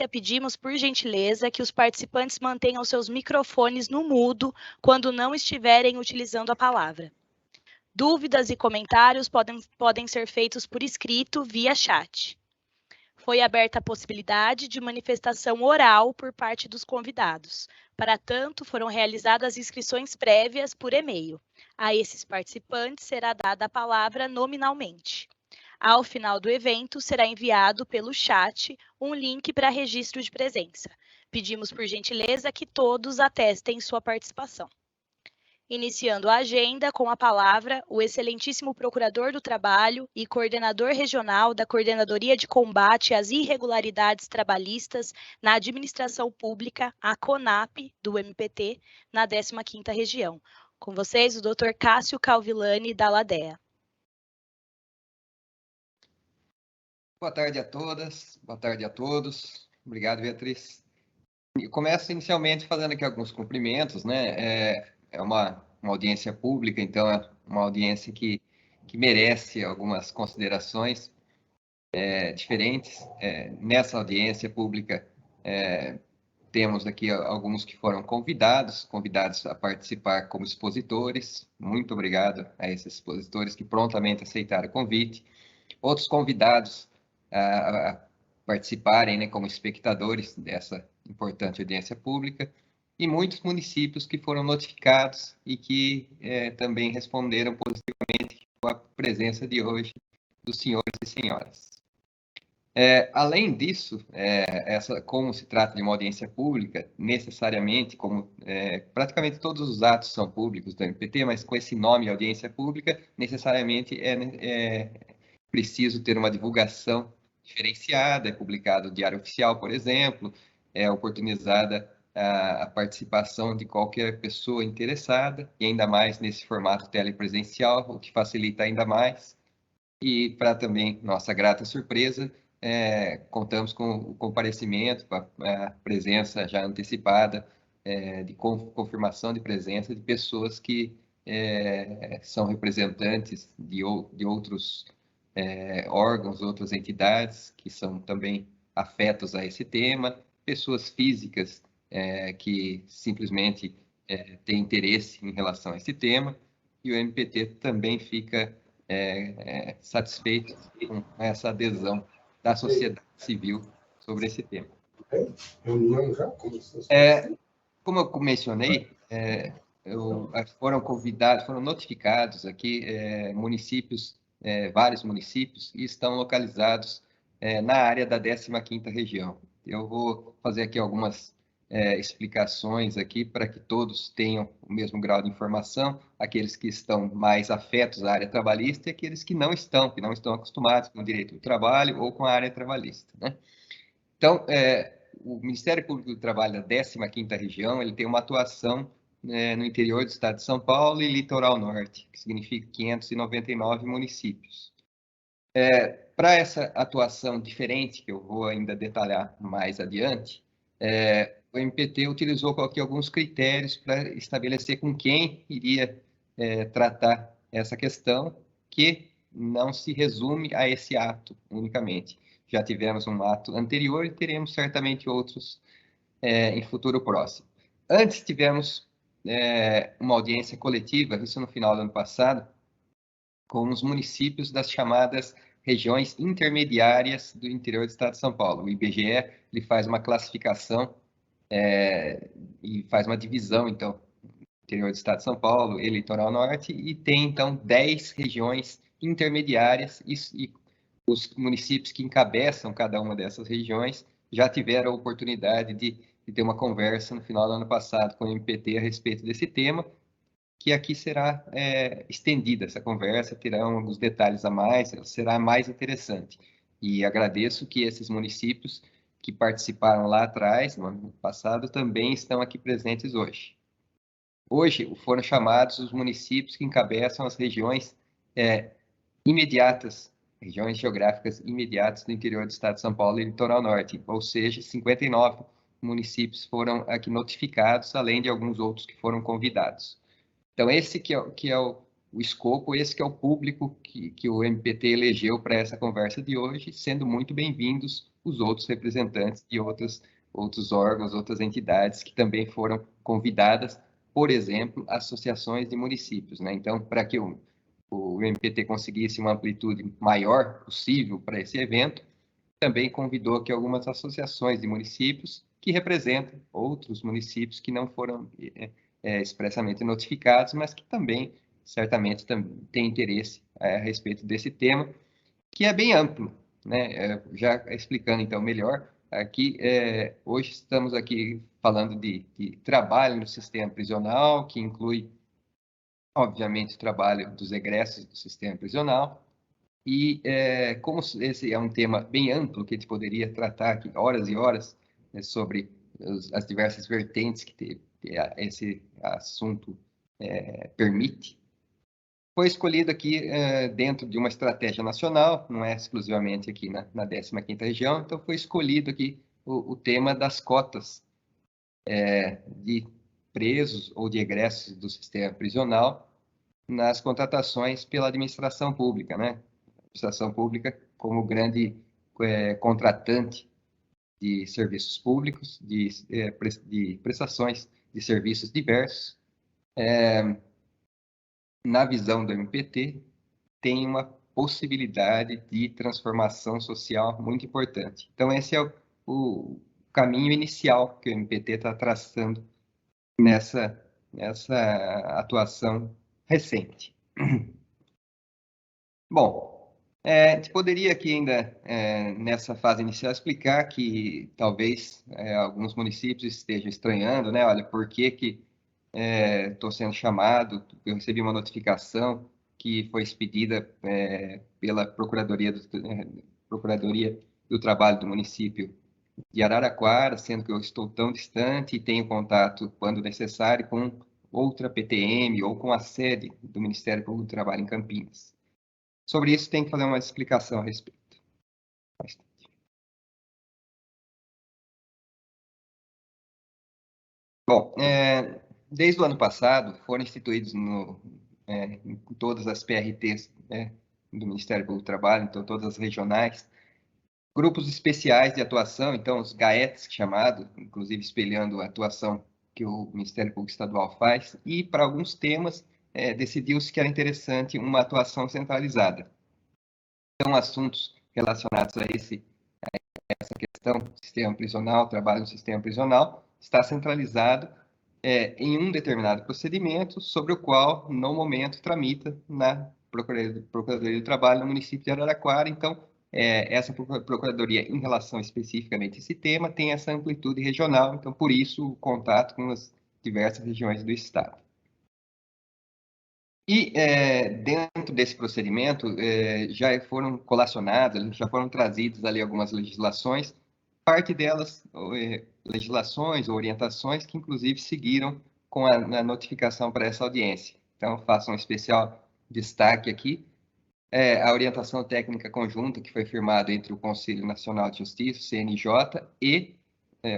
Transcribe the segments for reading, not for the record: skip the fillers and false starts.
pedimos, por gentileza, que os participantes mantenham seus microfones no mudo quando não estiverem utilizando a palavra. Dúvidas e comentários podem ser feitos por escrito via chat. Foi aberta a possibilidade de manifestação oral por parte dos convidados. Para tanto, foram realizadas inscrições prévias por e-mail. A esses participantes será dada a palavra nominalmente. Ao final do evento, será enviado pelo chat um link para registro de presença. Pedimos, por gentileza, que todos atestem sua participação. Iniciando a agenda, com a palavra, o excelentíssimo Procurador do Trabalho e Coordenador Regional da Coordenadoria de Combate às Irregularidades Trabalhistas na Administração Pública, a CONAP, do MPT, na 15ª Região. Com vocês, o Dr. Cássio Calvilani, da LADEA. Boa tarde a todas, boa tarde a todos. Obrigado, Beatriz. Eu começo inicialmente fazendo aqui alguns cumprimentos, né? É uma audiência pública, então é uma audiência que merece algumas considerações diferentes. Nessa audiência pública, temos aqui alguns que foram convidados a participar como expositores. Muito obrigado a esses expositores que prontamente aceitaram o convite. Outros convidados a participarem, né, como espectadores dessa importante audiência pública, e muitos municípios que foram notificados e que também responderam positivamente com a presença de hoje dos senhores e senhoras. Além disso, como se trata de uma audiência pública, necessariamente, como praticamente todos os atos são públicos do MPT, mas com esse nome, audiência pública, necessariamente é preciso ter uma divulgação diferenciada, é publicado no Diário Oficial, por exemplo, é oportunizada a participação de qualquer pessoa interessada, e ainda mais nesse formato telepresencial, o que facilita ainda mais. E para também nossa grata surpresa, contamos com o comparecimento, com a presença já antecipada, de confirmação de presença de pessoas que são representantes de outros órgãos, outras entidades que são também afetos a esse tema, pessoas físicas que simplesmente têm interesse em relação a esse tema, e o MPT também fica satisfeito com essa adesão da sociedade civil sobre esse tema. Como eu mencionei, foram notificados aqui municípios, vários municípios, e estão localizados na área da 15ª Região. Eu vou fazer aqui algumas explicações aqui para que todos tenham o mesmo grau de informação, aqueles que estão mais afetos à área trabalhista e aqueles que não estão acostumados com o direito do trabalho ou com a área trabalhista, né? Então, o Ministério Público do Trabalho da 15ª Região, ele tem uma atuação no interior do estado de São Paulo e litoral norte, que significa 599 municípios. Para essa atuação diferente, que eu vou ainda detalhar mais adiante, o MPT utilizou aqui alguns critérios para estabelecer com quem iria tratar essa questão, que não se resume a esse ato unicamente. Já tivemos um ato anterior e teremos certamente outros em futuro próximo. Antes tivemos uma audiência coletiva, isso no final do ano passado, com os municípios das chamadas regiões intermediárias do interior do estado de São Paulo. O IBGE ele faz uma classificação e faz uma divisão, então, interior do estado de São Paulo e litoral norte, e tem, então, 10 regiões intermediárias, e os municípios que encabeçam cada uma dessas regiões já tiveram a oportunidade de ter uma conversa no final do ano passado com o MPT a respeito desse tema, que aqui será estendida essa conversa, terão alguns detalhes a mais, será mais interessante. E agradeço que esses municípios que participaram lá atrás, no ano passado, também estão aqui presentes hoje. Hoje foram chamados os municípios que encabeçam as regiões imediatas, regiões geográficas imediatas do interior do estado de São Paulo e litoral norte, ou seja, 59 municípios foram aqui notificados, além de alguns outros que foram convidados. Então, esse que é o escopo, esse que é o público que o MPT elegeu para essa conversa de hoje, sendo muito bem-vindos os outros representantes de outros órgãos, outras entidades que também foram convidadas, por exemplo, associações de municípios, né? Então, para que o MPT conseguisse uma amplitude maior possível para esse evento, também convidou aqui algumas associações de municípios que representam outros municípios que não foram expressamente notificados, mas que também, certamente, têm interesse a respeito desse tema, que é bem amplo, né? Já explicando, então, melhor, aqui, hoje estamos aqui falando de trabalho no sistema prisional, que inclui, obviamente, o trabalho dos egressos do sistema prisional, e como esse é um tema bem amplo, que a gente poderia tratar aqui horas e horas, né, sobre as diversas vertentes que esse assunto permite, foi escolhido aqui dentro de uma estratégia nacional, não é exclusivamente aqui na 15ª região, então foi escolhido aqui o tema das cotas de presos ou de egressos do sistema prisional nas contratações pela administração pública, né? Administração pública como grande contratante de serviços públicos, de prestações de serviços diversos. Na visão do MPT, tem uma possibilidade de transformação social muito importante. Então, esse é o caminho inicial que o MPT está traçando nessa atuação recente. Bom, a gente poderia aqui ainda, nessa fase inicial, explicar que talvez alguns municípios estejam estranhando, né? Olha, por que estou sendo chamado? Eu recebi uma notificação que foi expedida pela Procuradoria do Trabalho do município de Araraquara, sendo que eu estou tão distante e tenho contato, quando necessário, com outra PTM ou com a sede do Ministério Público do Trabalho em Campinas. Sobre isso, tem que fazer uma explicação a respeito. Bom, desde o ano passado, foram instituídos em todas as PRTs do Ministério Público do Trabalho, então todas as regionais, grupos especiais de atuação, então os GAETs, chamado, inclusive espelhando a atuação que o Ministério Público Estadual faz, e para alguns temas decidiu-se que era interessante uma atuação centralizada. Então, assuntos relacionados a essa questão, sistema prisional, trabalho no sistema prisional, está centralizado em um determinado procedimento, sobre o qual, no momento, tramita na Procuradoria do Trabalho no município de Araraquara. Então, essa Procuradoria, em relação especificamente a esse tema, tem essa amplitude regional, então, por isso, o contato com as diversas regiões do Estado. E dentro desse procedimento, já foram colacionadas, já foram trazidas ali algumas legislações, parte delas legislações ou orientações que, inclusive, seguiram com a notificação para essa audiência. Então, faço um especial destaque aqui, a orientação técnica conjunta que foi firmada entre o Conselho Nacional de Justiça, CNJ, e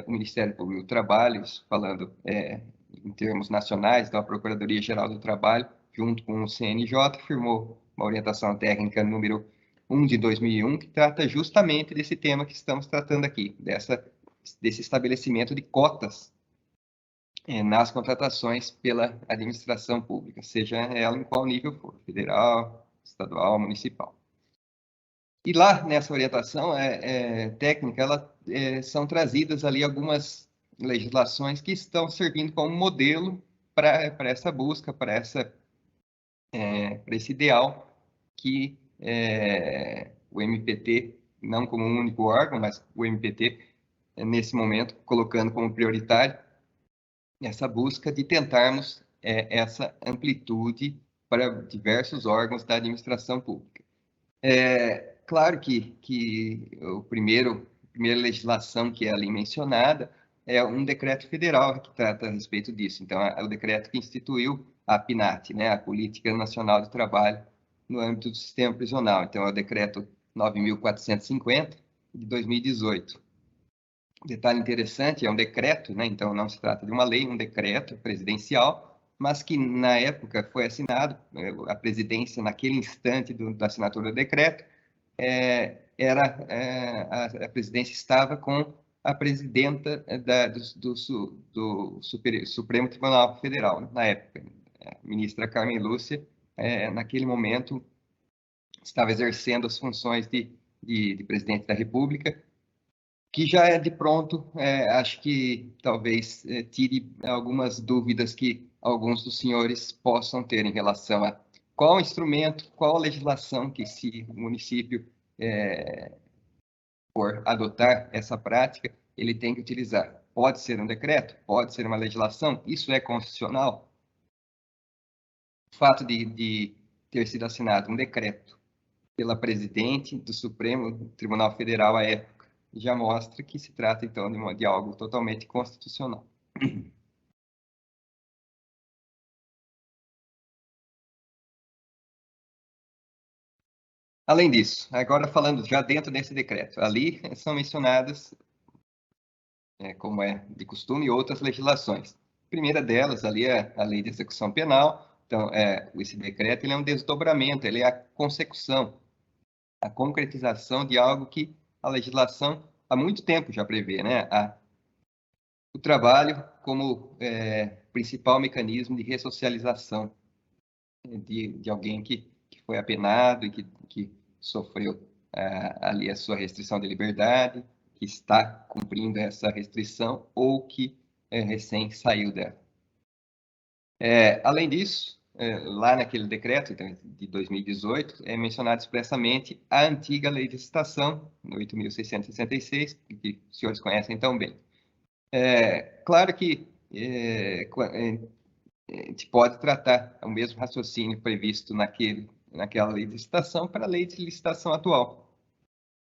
o Ministério Público do Trabalho, falando em termos nacionais, então a Procuradoria-Geral do Trabalho, junto com o CNJ, firmou uma orientação técnica número 1 de 2001, que trata justamente desse tema que estamos tratando aqui, desse estabelecimento de cotas nas contratações pela administração pública, seja ela em qual nível for, federal, estadual, municipal. E lá, nessa orientação técnica, são trazidas ali algumas legislações que estão servindo como modelo para essa busca, para esse ideal que o MPT, não como um único órgão, mas o MPT, nesse momento, colocando como prioritário essa busca de tentarmos essa amplitude para diversos órgãos da administração pública. Claro que a primeira legislação que é ali mencionada é um decreto federal que trata a respeito disso. Então, é o decreto que instituiu a PNAT, né, a Política Nacional de Trabalho no âmbito do sistema prisional. Então, é o decreto 9.450 de 2018. Detalhe interessante, é um decreto, né, então não se trata de uma lei, um decreto presidencial, mas que na época foi assinado, a presidência naquele instante da assinatura do decreto, a presidência estava com a presidenta do Supremo Tribunal Federal, na época, a ministra Carmen Lúcia, naquele momento, estava exercendo as funções de presidente da República, que já é de pronto, acho que talvez tire algumas dúvidas que alguns dos senhores possam ter em relação a qual instrumento, qual legislação que se o município for adotar essa prática, ele tem que utilizar. Pode ser um decreto, pode ser uma legislação, isso é constitucional? O fato de ter sido assinado um decreto pela presidente do Supremo Tribunal Federal à época já mostra que se trata, então, de algo totalmente constitucional. Além disso, agora falando já dentro desse decreto, ali são mencionadas, como é de costume, outras legislações. A primeira delas ali é a Lei de Execução Penal. Então, esse decreto ele é um desdobramento, ele é a consecução, a concretização de algo que a legislação há muito tempo já prevê, né? O trabalho como principal mecanismo de ressocialização de alguém que foi apenado e que sofreu ali a sua restrição de liberdade, que está cumprindo essa restrição ou que recém saiu dela. Além disso, lá naquele decreto de 2018, é mencionado expressamente a antiga lei de licitação, 8.666, que os senhores conhecem tão bem. Claro que a gente pode tratar o mesmo raciocínio previsto naquela lei de licitação para a lei de licitação atual.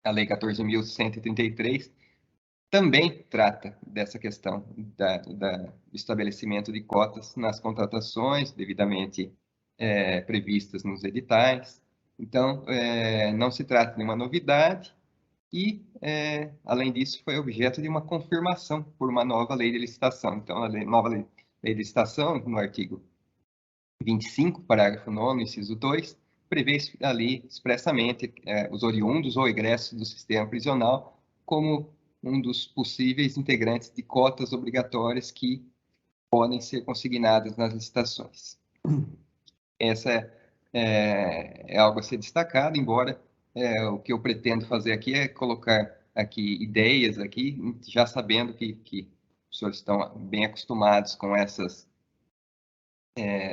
A Lei 14.133 também trata dessa questão do estabelecimento de cotas nas contratações devidamente previstas nos editais. Então, não se trata de uma novidade e, além disso, foi objeto de uma confirmação por uma nova lei de licitação. Então, a nova lei de licitação, no artigo 25, parágrafo 9º, inciso 2, prevê ali expressamente os oriundos ou egressos do sistema prisional como um dos possíveis integrantes de cotas obrigatórias que podem ser consignadas nas licitações. Essa é algo a ser destacado, embora o que eu pretendo fazer aqui é colocar aqui ideias, aqui, já sabendo que os senhores estão bem acostumados com essas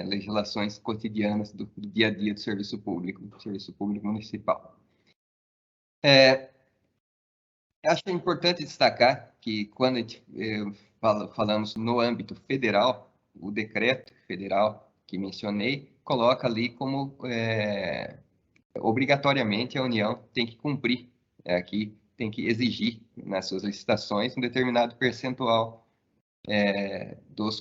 legislações cotidianas do dia a dia do serviço público municipal. Acho importante destacar que quando a gente falamos no âmbito federal, o decreto federal que mencionei coloca ali como obrigatoriamente a União tem que cumprir, aqui tem que exigir nas suas licitações um determinado percentual dos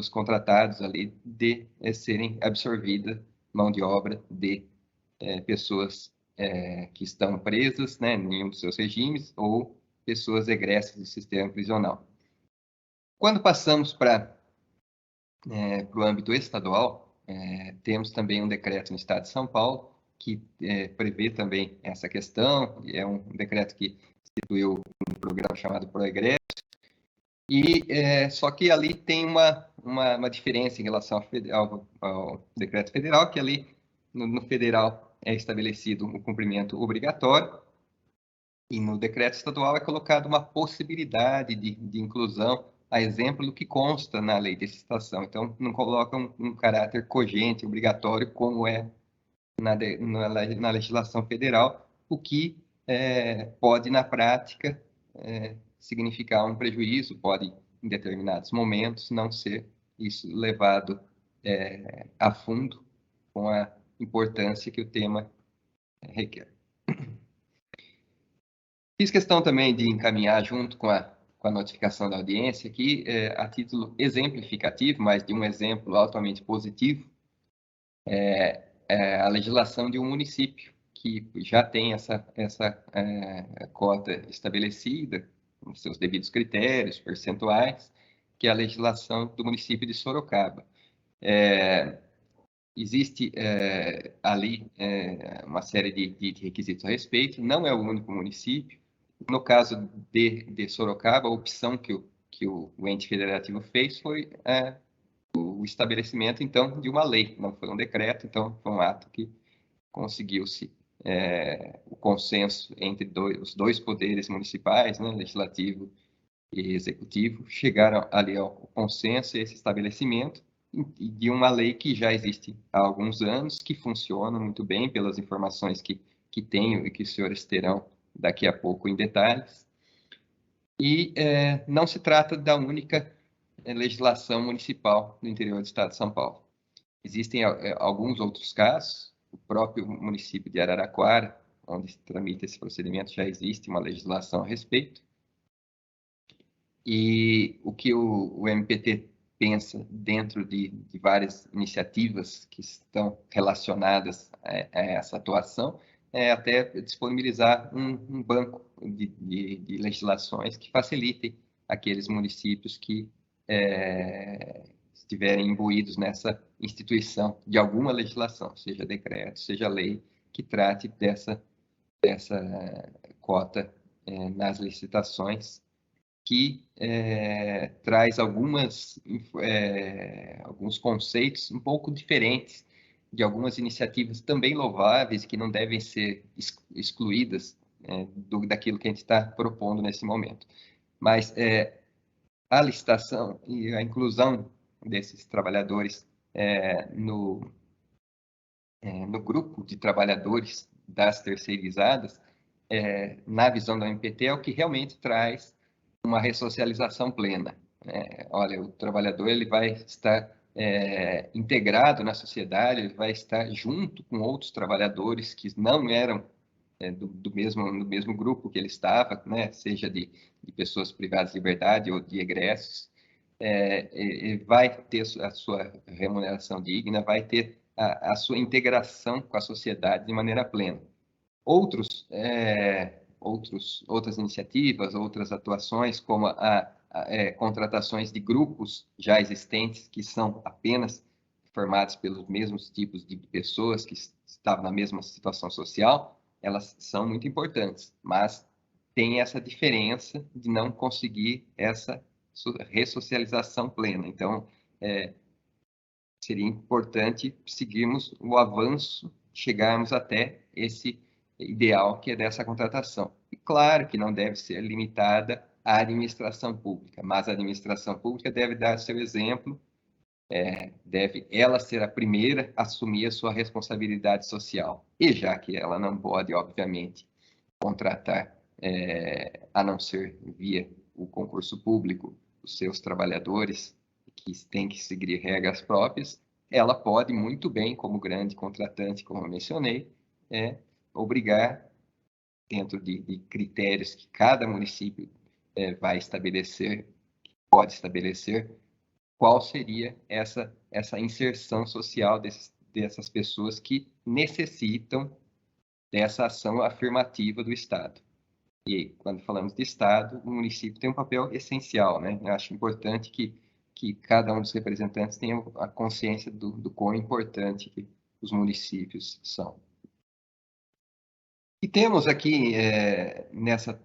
contratados ali de serem absorvida mão de obra de pessoas que estão presas, né, em um dos seus regimes, ou pessoas egressas do sistema prisional. Quando passamos para o âmbito estadual, temos também um decreto no Estado de São Paulo, que prevê também essa questão, é um decreto que instituiu um programa chamado Proegresso, e só que ali tem uma diferença em relação ao decreto federal, que ali no federal é estabelecido o cumprimento obrigatório, e no decreto estadual é colocada uma possibilidade de inclusão, a exemplo do que consta na lei de licitação. Então, não coloca um caráter cogente, obrigatório, como é na legislação federal, o que pode, na prática, significar um prejuízo, pode, em determinados momentos, não ser isso levado a fundo com a importância que o tema requer. Fiz questão também de encaminhar junto com a notificação da audiência aqui, a título exemplificativo, mas de um exemplo altamente positivo, a legislação de um município que já tem essa cota estabelecida, com seus devidos critérios, percentuais, que é a legislação do município de Sorocaba. existe ali uma série de requisitos a respeito, não é o único município. No caso de Sorocaba, a opção que o ente federativo fez foi o estabelecimento, então, de uma lei, não foi um decreto, então foi um ato que conseguiu-se o consenso entre os dois poderes municipais, né, legislativo e executivo, chegaram ali ao consenso, esse estabelecimento, de uma lei que já existe há alguns anos, que funciona muito bem, pelas informações que tenho e que os senhores terão daqui a pouco em detalhes. E não se trata da única legislação municipal no interior do estado de São Paulo. Existem alguns outros casos, o próprio município de Araraquara, onde se tramita esse procedimento, já existe uma legislação a respeito. E o que o MPT pensa dentro de várias iniciativas que estão relacionadas a essa atuação é até disponibilizar um banco de legislações que facilitem aqueles municípios que estiverem imbuídos nessa instituição de alguma legislação, seja decreto, seja lei, que trate dessa cota nas licitações, que traz alguns conceitos um pouco diferentes de algumas iniciativas também louváveis, que não devem ser excluídas daquilo que a gente está propondo nesse momento. Mas a licitação e a inclusão desses trabalhadores no grupo de trabalhadores das terceirizadas, na visão da MPT, é o que realmente traz uma ressocialização plena. Olha, o trabalhador ele vai estar integrado na sociedade, ele vai estar junto com outros trabalhadores que não eram do mesmo grupo que ele estava, né? Seja de pessoas privadas de liberdade ou de egressos, ele vai ter a sua remuneração digna, vai ter a sua integração com a sociedade de maneira plena. Outras iniciativas, outras atuações, como contratações de grupos já existentes, que são apenas formados pelos mesmos tipos de pessoas que estavam na mesma situação social, elas são muito importantes, mas tem essa diferença de não conseguir essa ressocialização plena. Então, seria importante seguirmos o avanço, chegarmos até esse ideal que é dessa contratação. E claro que não deve ser limitada à administração pública, mas a administração pública deve dar seu exemplo, deve ela ser a primeira a assumir a sua responsabilidade social. E já que ela não pode, obviamente, contratar, a não ser via o concurso público, os seus trabalhadores, que têm que seguir regras próprias, ela pode muito bem, como grande contratante, como eu mencionei, obrigar, dentro de critérios que cada município vai estabelecer, pode estabelecer, qual seria essa inserção social dessas pessoas que necessitam dessa ação afirmativa do Estado. E quando falamos de Estado, o município tem um papel essencial, né? Eu acho importante que cada um dos representantes tenha a consciência do quão importante que os municípios são. E temos aqui, nessa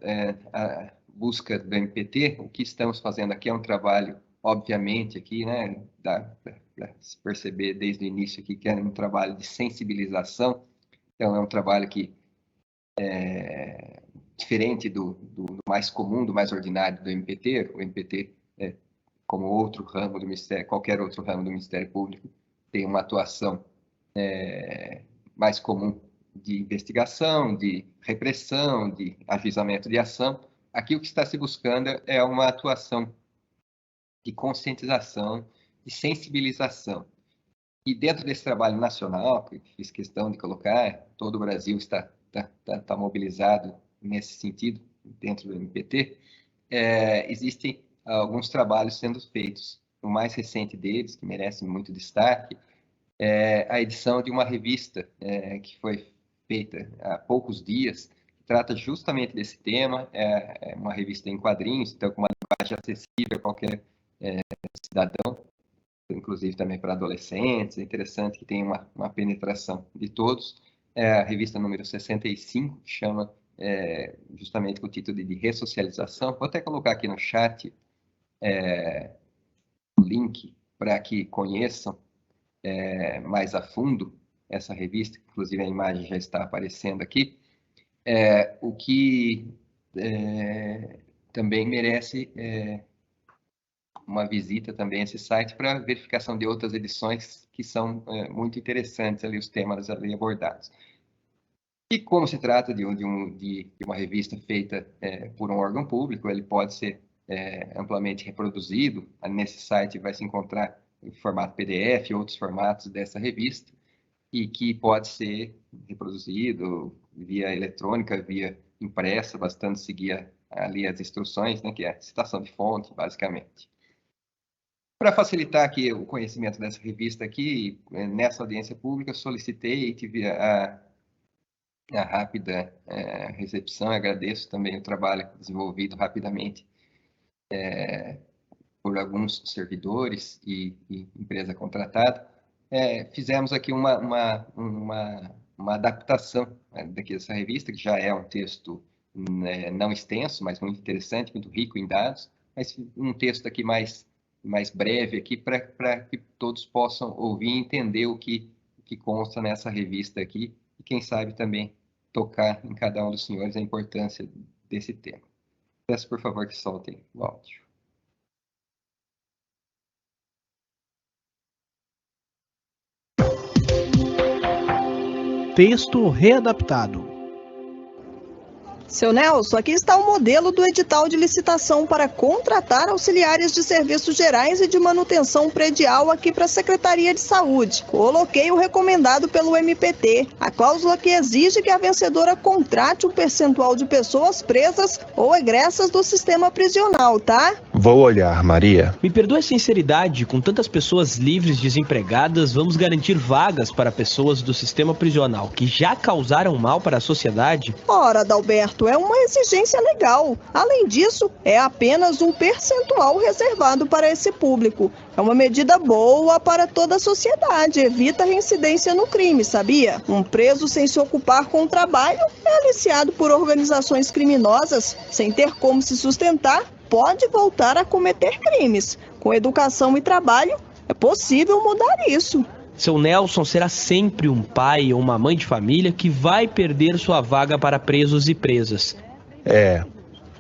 busca do MPT, o que estamos fazendo aqui é um trabalho, obviamente, aqui, né, dá para se perceber desde o início aqui que é um trabalho de sensibilização. Então, é um trabalho que diferente do mais comum, do mais ordinário do MPT. O MPT, como outro ramo do Ministério, qualquer outro ramo do Ministério Público, tem uma atuação mais comum de investigação, de repressão, de ajuizamento de ação. Aqui o que está se buscando é uma atuação de conscientização, de sensibilização. E dentro desse trabalho nacional, que fiz questão de colocar, todo o Brasil está mobilizado nesse sentido, dentro do MPT, existem alguns trabalhos sendo feitos. O mais recente deles, que merece muito destaque, é a edição de uma revista que foi feita há poucos dias, que trata justamente desse tema. É uma revista em quadrinhos, então com uma linguagem acessível a qualquer cidadão, inclusive também para adolescentes. É interessante que tem uma penetração de todos. É a revista número 65, que chama justamente com o título de Ressocialização. Vou até colocar aqui no chat o link para que conheçam mais a fundo essa revista, inclusive a imagem já está aparecendo aqui. O que também merece uma visita também a esse site para verificação de outras edições que são muito interessantes ali, os temas ali abordados. E como se trata de uma revista feita por um órgão público, ele pode ser amplamente reproduzido. Nesse site vai se encontrar em formato PDF, outros formatos dessa revista, e que pode ser reproduzido via eletrônica, via impressa, bastante seguir ali as instruções, né, que é a citação de fonte, basicamente. Para facilitar aqui o conhecimento dessa revista aqui, nessa audiência pública, solicitei e tive a rápida recepção. Agradeço também o trabalho desenvolvido rapidamente por alguns servidores e empresa contratada. Fizemos aqui uma adaptação dessa revista, que já é um texto não extenso, mas muito interessante, muito rico em dados, mas um texto aqui mais breve aqui para que todos possam ouvir e entender o que consta nessa revista aqui, e quem sabe também tocar em cada um dos senhores a importância desse tema. Peço, por favor, que soltem o áudio. Texto readaptado. Seu Nelson, aqui está o modelo do edital de licitação para contratar auxiliares de serviços gerais e de manutenção predial aqui para a Secretaria de Saúde. Coloquei o recomendado pelo MPT, a cláusula que exige que a vencedora contrate um percentual de pessoas presas ou egressas do sistema prisional, tá? Vou olhar, Maria. Me perdoe a sinceridade, com tantas pessoas livres desempregadas, vamos garantir vagas para pessoas do sistema prisional que já causaram mal para a sociedade? Ora, Adalberto, é uma exigência legal. Além disso, é apenas um percentual reservado para esse público. É uma medida boa para toda a sociedade, evita reincidência no crime, sabia? Um preso sem se ocupar com o trabalho é aliciado por organizações criminosas, sem ter como se sustentar, pode voltar a cometer crimes. Com educação e trabalho, é possível mudar isso. Seu Nelson será sempre um pai ou uma mãe de família que vai perder sua vaga para presos e presas.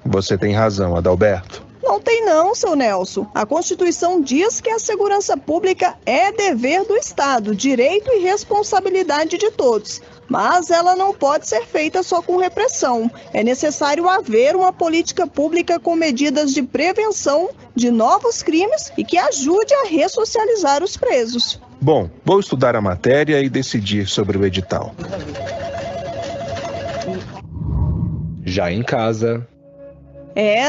Você tem razão, Adalberto. Não tem não, seu Nelson. A Constituição diz que a segurança pública é dever do Estado, direito e responsabilidade de todos. Mas ela não pode ser feita só com repressão. É necessário haver uma política pública com medidas de prevenção de novos crimes e que ajude a ressocializar os presos. Bom, vou estudar a matéria e decidir sobre o edital. Já em casa...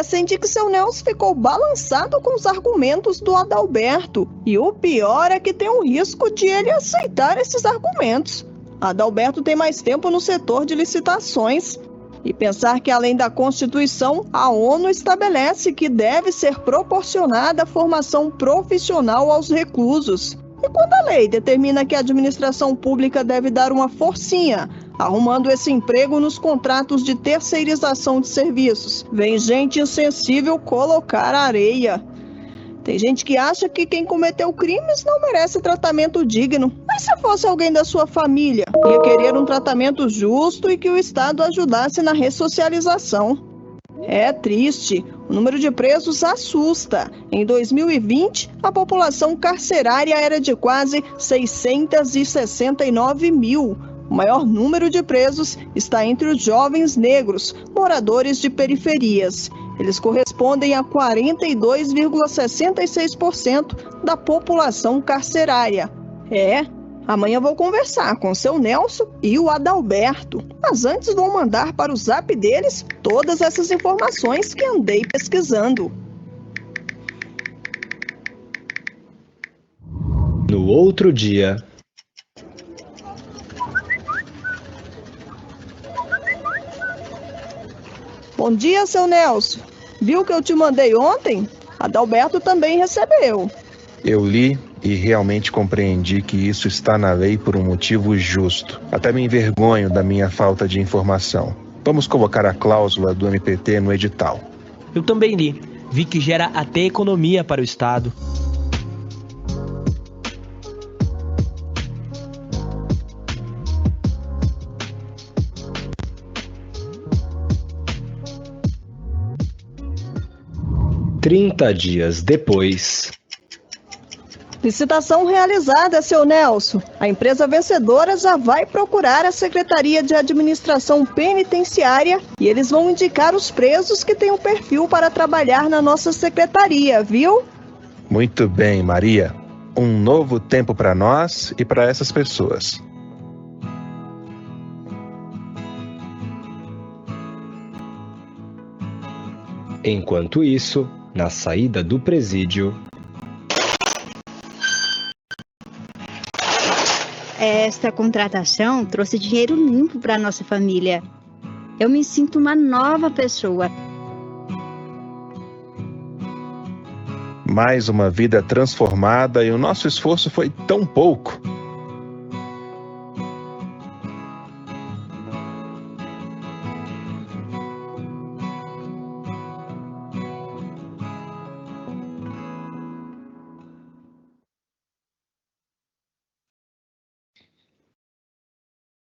Senti que seu Nelson ficou balançado com os argumentos do Adalberto. E o pior é que tem um risco de ele aceitar esses argumentos. Adalberto tem mais tempo no setor de licitações. E pensar que, além da Constituição, a ONU estabelece que deve ser proporcionada a formação profissional aos reclusos. E quando a lei determina que a administração pública deve dar uma forcinha, arrumando esse emprego nos contratos de terceirização de serviços, vem gente insensível colocar areia. Tem gente que acha que quem cometeu crimes não merece tratamento digno. Mas se fosse alguém da sua família, ia querer um tratamento justo e que o Estado ajudasse na ressocialização. É triste. O número de presos assusta. Em 2020, a população carcerária era de quase 669 mil. O maior número de presos está entre os jovens negros, moradores de periferias. Eles correspondem a 42,66% da população carcerária. Amanhã vou conversar com o seu Nelson e o Adalberto. Mas antes vou mandar para o zap deles todas essas informações que andei pesquisando. No outro dia... Bom dia, seu Nelson. Viu que eu te mandei ontem? Adalberto também recebeu. Eu li e realmente compreendi que isso está na lei por um motivo justo. Até me envergonho da minha falta de informação. Vamos colocar a cláusula do MPT no edital. Eu também li. Vi que gera até economia para o Estado. Trinta dias depois. Licitação realizada, seu Nelson. A empresa vencedora já vai procurar a Secretaria de Administração Penitenciária e eles vão indicar os presos que têm um perfil para trabalhar na nossa secretaria, viu? Muito bem, Maria. Um novo tempo para nós e para essas pessoas. Enquanto isso, na saída do presídio... Esta contratação trouxe dinheiro limpo para nossa família. Eu me sinto uma nova pessoa. Mais uma vida transformada e o nosso esforço foi tão pouco.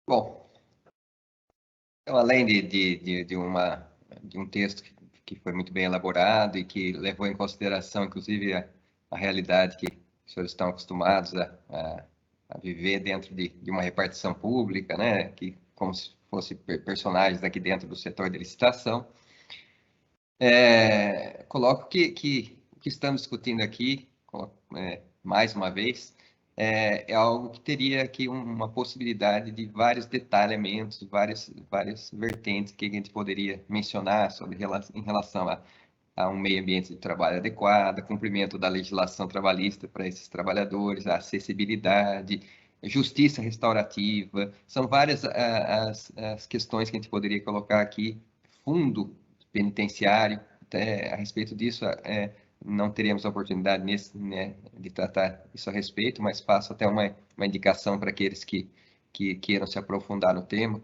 Bom, então, além de um texto que foi muito bem elaborado e que levou em consideração, inclusive, a realidade que os senhores estão acostumados a viver dentro de uma repartição pública, né, que como se fossem personagens aqui dentro do setor de licitação, coloco que o que estamos discutindo aqui, mais uma vez, é algo que teria aqui uma possibilidade de vários detalhamentos, várias vertentes que a gente poderia mencionar em relação a um meio ambiente de trabalho adequado, cumprimento da legislação trabalhista para esses trabalhadores, a acessibilidade, justiça restaurativa. São várias as questões que a gente poderia colocar aqui, fundo penitenciário, a respeito disso, não teríamos a oportunidade de tratar isso a respeito, mas faço até uma indicação para aqueles que queiram se aprofundar no tema.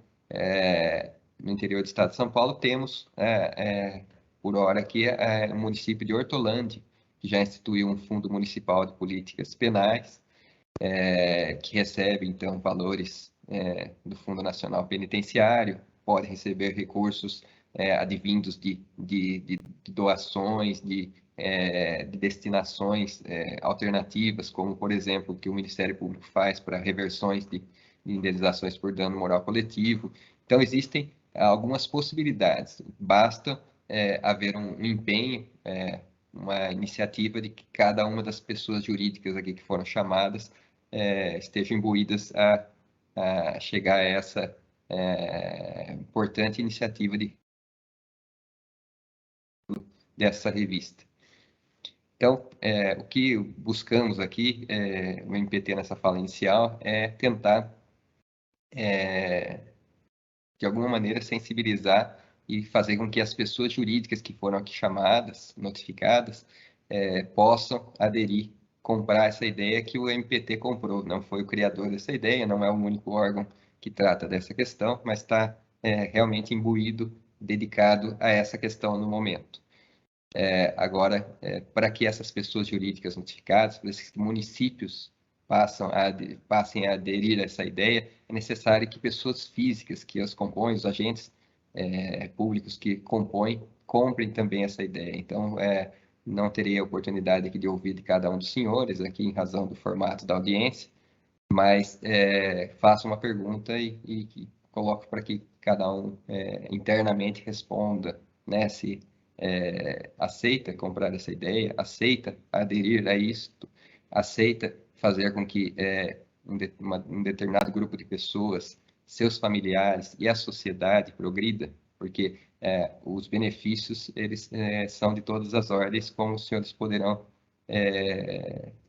No interior do estado de São Paulo temos, por hora, aqui o município de Hortolândia, que já instituiu um fundo municipal de políticas penais, que recebe, então, valores do Fundo Nacional Penitenciário, pode receber recursos advindos de doações, de destinações alternativas, como, por exemplo, o que o Ministério Público faz para reversões de indenizações por dano moral coletivo. Então, existem algumas possibilidades. Basta haver um empenho, uma iniciativa de que cada uma das pessoas jurídicas aqui que foram chamadas estejam imbuídas a chegar a essa importante iniciativa dessa revista. Então, o que buscamos aqui, o MPT nessa fala inicial, é tentar, de alguma maneira, sensibilizar e fazer com que as pessoas jurídicas que foram aqui chamadas, notificadas, possam aderir, comprar essa ideia que o MPT comprou. Não foi o criador dessa ideia, não é o único órgão que trata dessa questão, mas está realmente imbuído, dedicado a essa questão no momento. Agora, para que essas pessoas jurídicas notificadas, para esses municípios passem a aderir a essa ideia, é necessário que pessoas físicas que as compõem, os agentes públicos que compõem, comprem também essa ideia. Então, não terei a oportunidade aqui de ouvir de cada um dos senhores, aqui em razão do formato da audiência, mas faço uma pergunta e coloco para que cada um internamente responda, né, se aceita comprar essa ideia, aceita aderir a isso, aceita fazer com que um determinado grupo de pessoas, seus familiares e a sociedade progrida, porque os benefícios eles são de todas as ordens, como os senhores poderão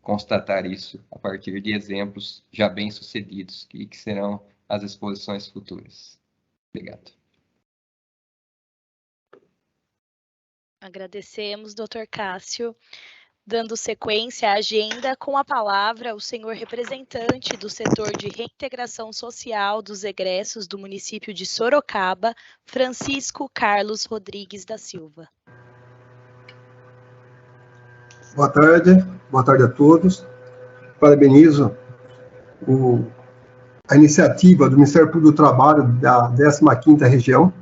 constatar isso a partir de exemplos já bem-sucedidos, que serão as exposições futuras. Obrigado. Agradecemos, Dr. Cássio. Dando sequência à agenda, com a palavra o senhor representante do setor de reintegração social dos egressos do município de Sorocaba, Francisco Carlos Rodrigues da Silva. Boa tarde a todos. Parabenizo a iniciativa do Ministério Público do Trabalho da 15ª Região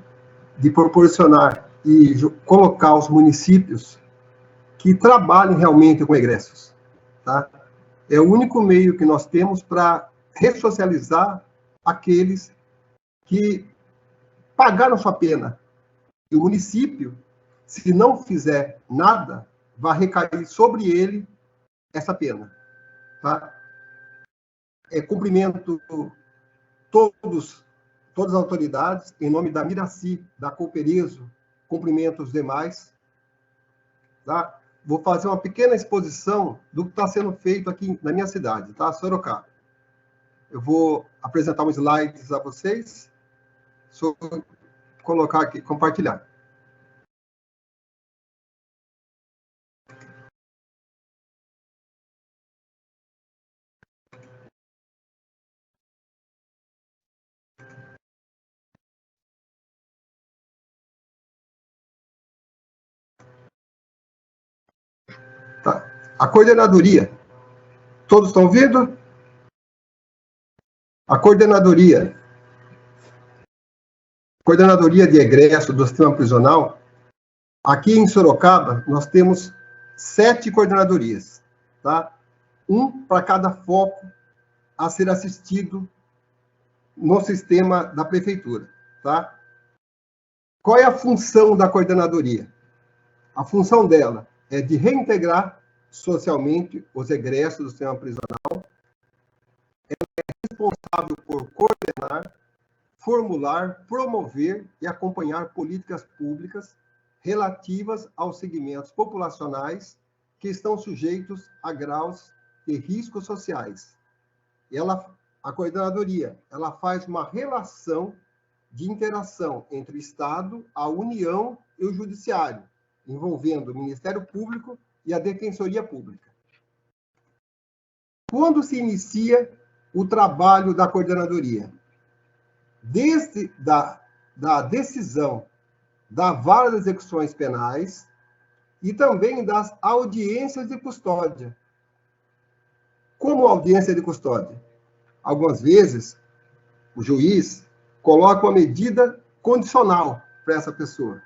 de proporcionar e colocar os municípios que trabalhem realmente com egressos. Tá? É o único meio que nós temos para ressocializar aqueles que pagaram sua pena. E o município, se não fizer nada, vai recair sobre ele essa pena. Tá? Cumprimento todas as autoridades, em nome da Miraci, da Cooperezo, cumprimento os demais. Tá? Vou fazer uma pequena exposição do que está sendo feito aqui na minha cidade, tá? Sorocaba. Eu vou apresentar uns slides a vocês, só colocar aqui, compartilhar. Tá. A coordenadoria. Todos estão ouvindo? A coordenadoria de egresso do sistema prisional, aqui em Sorocaba, nós temos 7 coordenadorias, tá? Um para cada foco a ser assistido no sistema da prefeitura, tá? Qual é a função da coordenadoria? A função dela é de reintegrar socialmente os egressos do sistema prisional. Ela é responsável por coordenar, formular, promover e acompanhar políticas públicas relativas aos segmentos populacionais que estão sujeitos a graus de riscos sociais. A coordenadoria, ela faz uma relação de interação entre o Estado, a União e o Judiciário, envolvendo o Ministério Público e a Defensoria Pública. Quando se inicia o trabalho da coordenadoria? Desde da decisão da vara das execuções penais e também das audiências de custódia. Como audiência de custódia? Algumas vezes, o juiz coloca uma medida condicional para essa pessoa.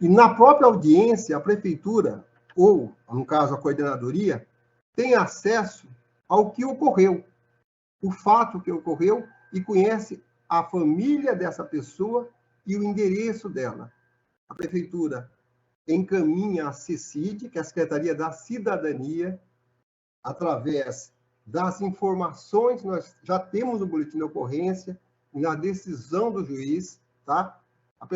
E na própria audiência, a prefeitura, ou, no caso, a coordenadoria, tem acesso ao que ocorreu, o fato que ocorreu, e conhece a família dessa pessoa e o endereço dela. A prefeitura encaminha a CECID, que é a Secretaria da Cidadania, através das informações que nós já temos no boletim de ocorrência e na decisão do juiz, tá? A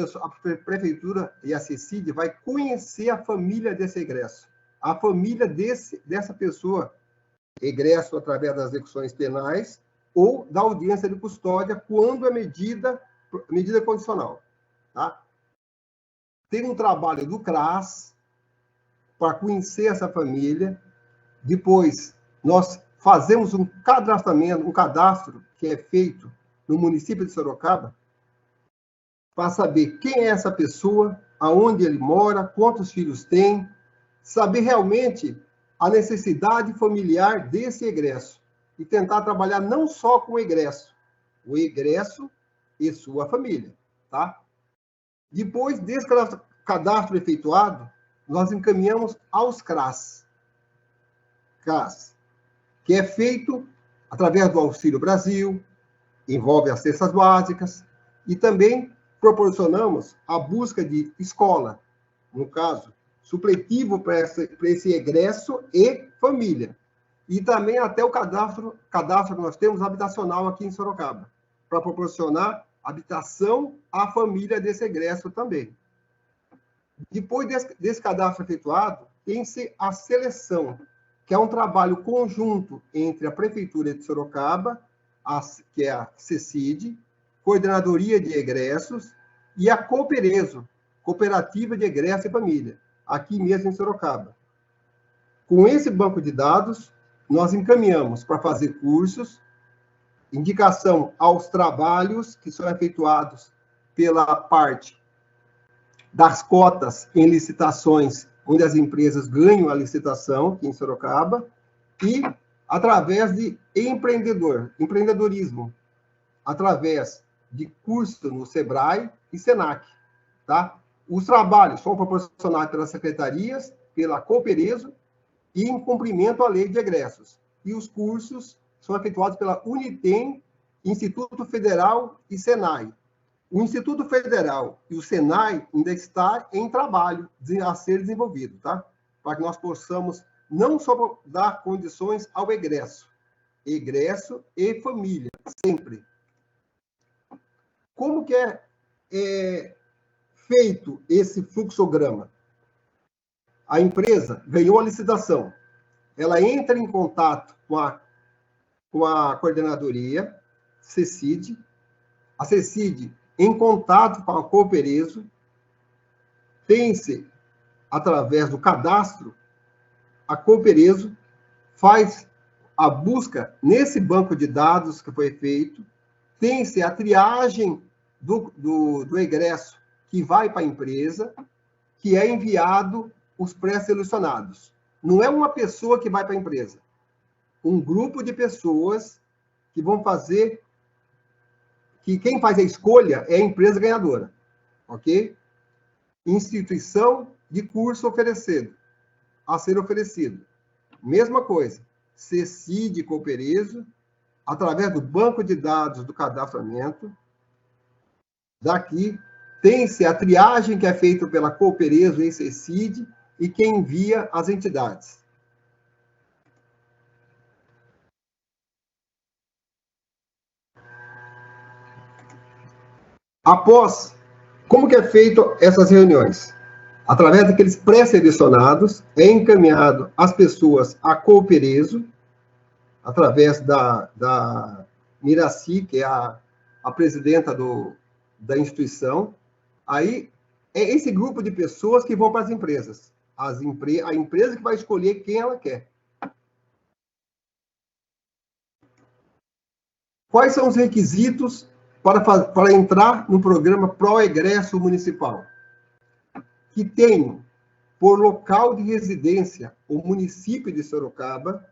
prefeitura e a CECID vai conhecer a família desse egresso, a família dessa pessoa, egresso através das execuções penais ou da audiência de custódia, quando é medida condicional. Tá? Tem um trabalho do CRAS para conhecer essa família. Depois, nós fazemos um cadastro que é feito no município de Sorocaba, para saber quem é essa pessoa, aonde ele mora, quantos filhos tem, saber realmente a necessidade familiar desse egresso e tentar trabalhar não só com o egresso e sua família, tá? Depois desse cadastro efetuado, nós encaminhamos aos CRAS, que é feito através do Auxílio Brasil, envolve as cestas básicas, e também proporcionamos a busca de escola, no caso, supletivo para esse egresso e família. E também até o cadastro que nós temos habitacional aqui em Sorocaba, para proporcionar habitação à família desse egresso também. Depois desse cadastro efetuado, tem-se a seleção, que é um trabalho conjunto entre a Prefeitura de Sorocaba, que é a CECID, Coordenadoria de Egressos, e a Cooperezo, Cooperativa de Egresso e Família, aqui mesmo em Sorocaba. Com esse banco de dados, nós encaminhamos para fazer cursos, indicação aos trabalhos que são efetuados pela parte das cotas em licitações, onde as empresas ganham a licitação, aqui em Sorocaba, e através de empreendedorismo, através de curso no SEBRAE e SENAC, tá? Os trabalhos são proporcionados pelas secretarias, pela Coopereso, e em cumprimento à lei de egressos. E os cursos são efetuados pela Unitem, Instituto Federal e Senai. O Instituto Federal e o Senai ainda está em trabalho a ser desenvolvido, tá? Para que nós possamos não só dar condições ao egresso e família, sempre. Como que é feito esse fluxograma? A empresa ganhou a licitação, ela entra em contato com a coordenadoria, CECID, a CECID em contato com a Coopereso, tem-se, através do cadastro, a Coopereso faz a busca nesse banco de dados que foi feito, tem-se a triagem do egresso que vai para a empresa, que é enviado os pré-selecionados. Não é uma pessoa que vai para a empresa. Um grupo de pessoas que vão fazer, que quem faz a escolha é a empresa ganhadora, ok? Instituição de curso a ser oferecido. Mesma coisa, CECID Coopereso, através do banco de dados do cadastramento, daqui tem-se a triagem que é feita pela Coopereso e CECID e quem envia as entidades. Após, como que é feito essas reuniões? Através daqueles pré-selecionados, é encaminhado as pessoas à Coopereso, através da Miraci, que é a presidenta da instituição. Aí, é esse grupo de pessoas que vão para as empresas. A empresa que vai escolher quem ela quer. Quais são os requisitos para entrar no programa Pró-Egresso Municipal? Que tenham por local de residência o município de Sorocaba,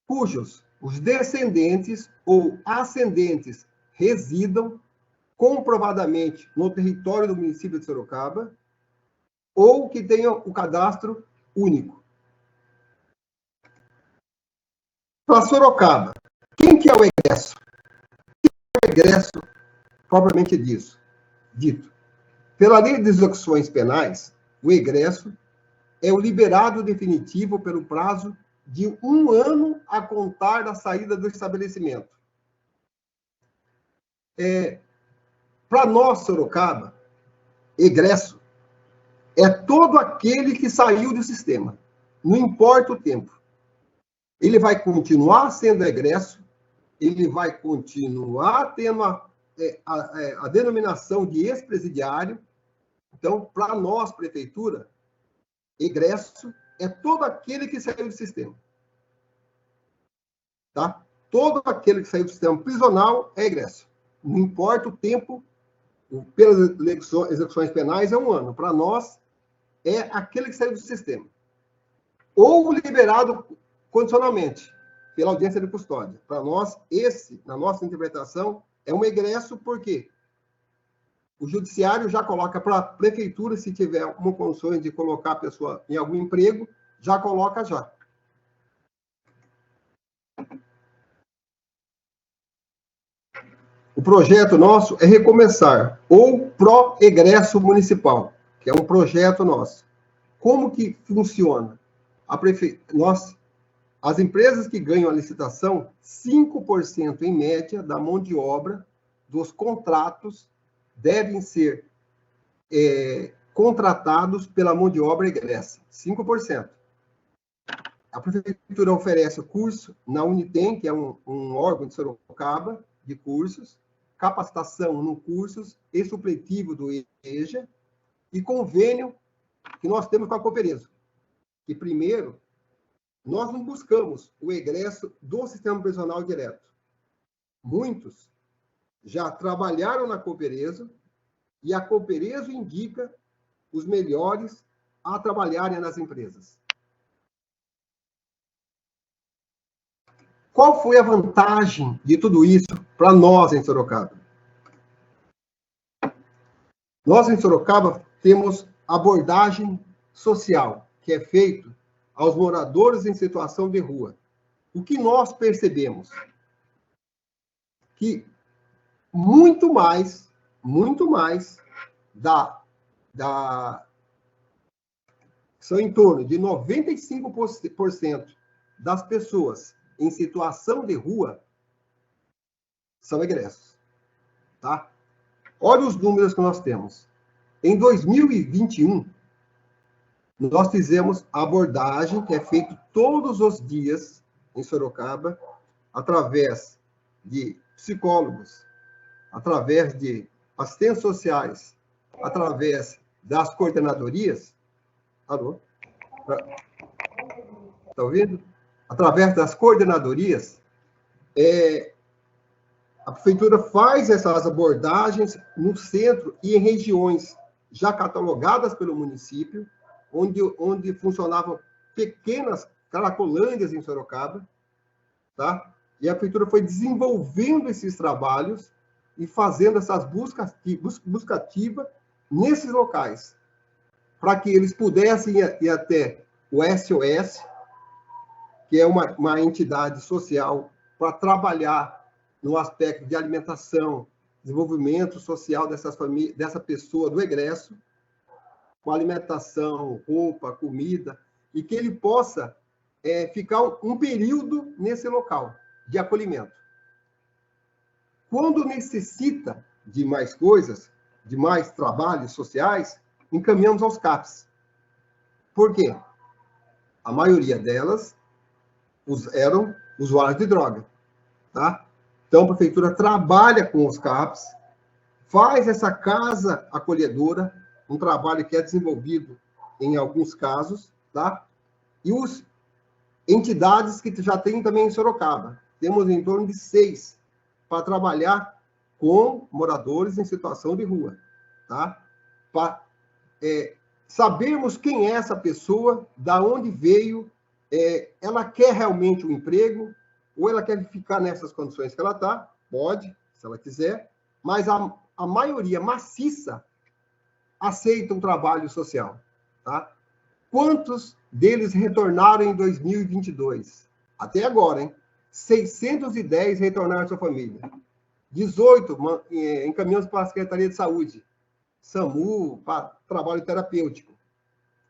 cujos os descendentes ou ascendentes residam comprovadamente no território do município de Sorocaba, ou que tenham o cadastro único. Para Sorocaba, quem que é o egresso? O egresso, propriamente dito. Pela lei de execuções penais, o egresso é o liberado definitivo pelo prazo de 1 ano a contar da saída do estabelecimento. Para nós, Sorocaba, egresso é todo aquele que saiu do sistema, não importa o tempo. Ele vai continuar sendo egresso, ele vai continuar tendo a denominação de ex-presidiário. Então, para nós, prefeitura, egresso é todo aquele que saiu do sistema. Tá? Todo aquele que saiu do sistema prisional é egresso. Não importa o tempo, pelas execuções penais é 1 ano. Para nós, é aquele que saiu do sistema. Ou liberado condicionalmente, pela audiência de custódia. Para nós, na nossa interpretação, é um egresso, porque o judiciário já coloca para a prefeitura, se tiver uma condições de colocar a pessoa em algum emprego, já coloca já. O projeto nosso é recomeçar o Pró-Egresso Municipal, que é um projeto nosso. Como que funciona? As empresas que ganham a licitação, 5% em média da mão de obra dos contratos devem ser contratados pela mão de obra egressa. 5%. A prefeitura oferece o curso na Unitem, que é um órgão de Sorocaba, de cursos, capacitação no cursos e supletivo do EJA, e convênio que nós temos com a Coopereso, que, primeiro, nós não buscamos o egresso do sistema prisional direto. Muitos já trabalharam na Coopereso e a Coopereso indica os melhores a trabalharem nas empresas. Qual foi a vantagem de tudo isso para nós em Sorocaba? Nós em Sorocaba temos abordagem social, que é feito aos moradores em situação de rua. O que nós percebemos? Que muito mais são em torno de 95% das pessoas em situação de rua são egressos, tá? Olha os números que nós temos. Em 2021, nós fizemos a abordagem, que é feita todos os dias em Sorocaba, através de psicólogos, através de assistentes sociais, através das coordenadorias. Alô? Está ouvindo? Através das coordenadorias, a prefeitura faz essas abordagens no centro e em regiões já catalogadas pelo município, onde funcionavam pequenas caracolândias em Sorocaba, tá? E a prefeitura foi desenvolvendo esses trabalhos e fazendo essas busca ativa nesses locais, para que eles pudessem ir até o SOS, que é uma entidade social para trabalhar no aspecto de alimentação, desenvolvimento social dessa pessoa do egresso, com alimentação, roupa, comida, e que ele possa ficar um período nesse local de acolhimento. Quando necessita de mais coisas, de mais trabalhos sociais, encaminhamos aos CAPs. Por quê? A maioria delas eram usuários de droga, tá? Então, a prefeitura trabalha com os CAPs, faz essa casa acolhedora, um trabalho que é desenvolvido em alguns casos, tá? E as entidades que já tem também em Sorocaba. Temos em torno de 6 para trabalhar com moradores em situação de rua, tá? Para sabermos quem é essa pessoa, da onde veio, ela quer realmente um emprego, ou ela quer ficar nessas condições que ela está, pode, se ela quiser, mas a maioria maciça aceita um trabalho social, tá? Quantos deles retornaram em 2022? Até agora, hein? 610 retornaram à sua família. 18 encaminhamos para a Secretaria de Saúde, SAMU, para trabalho terapêutico.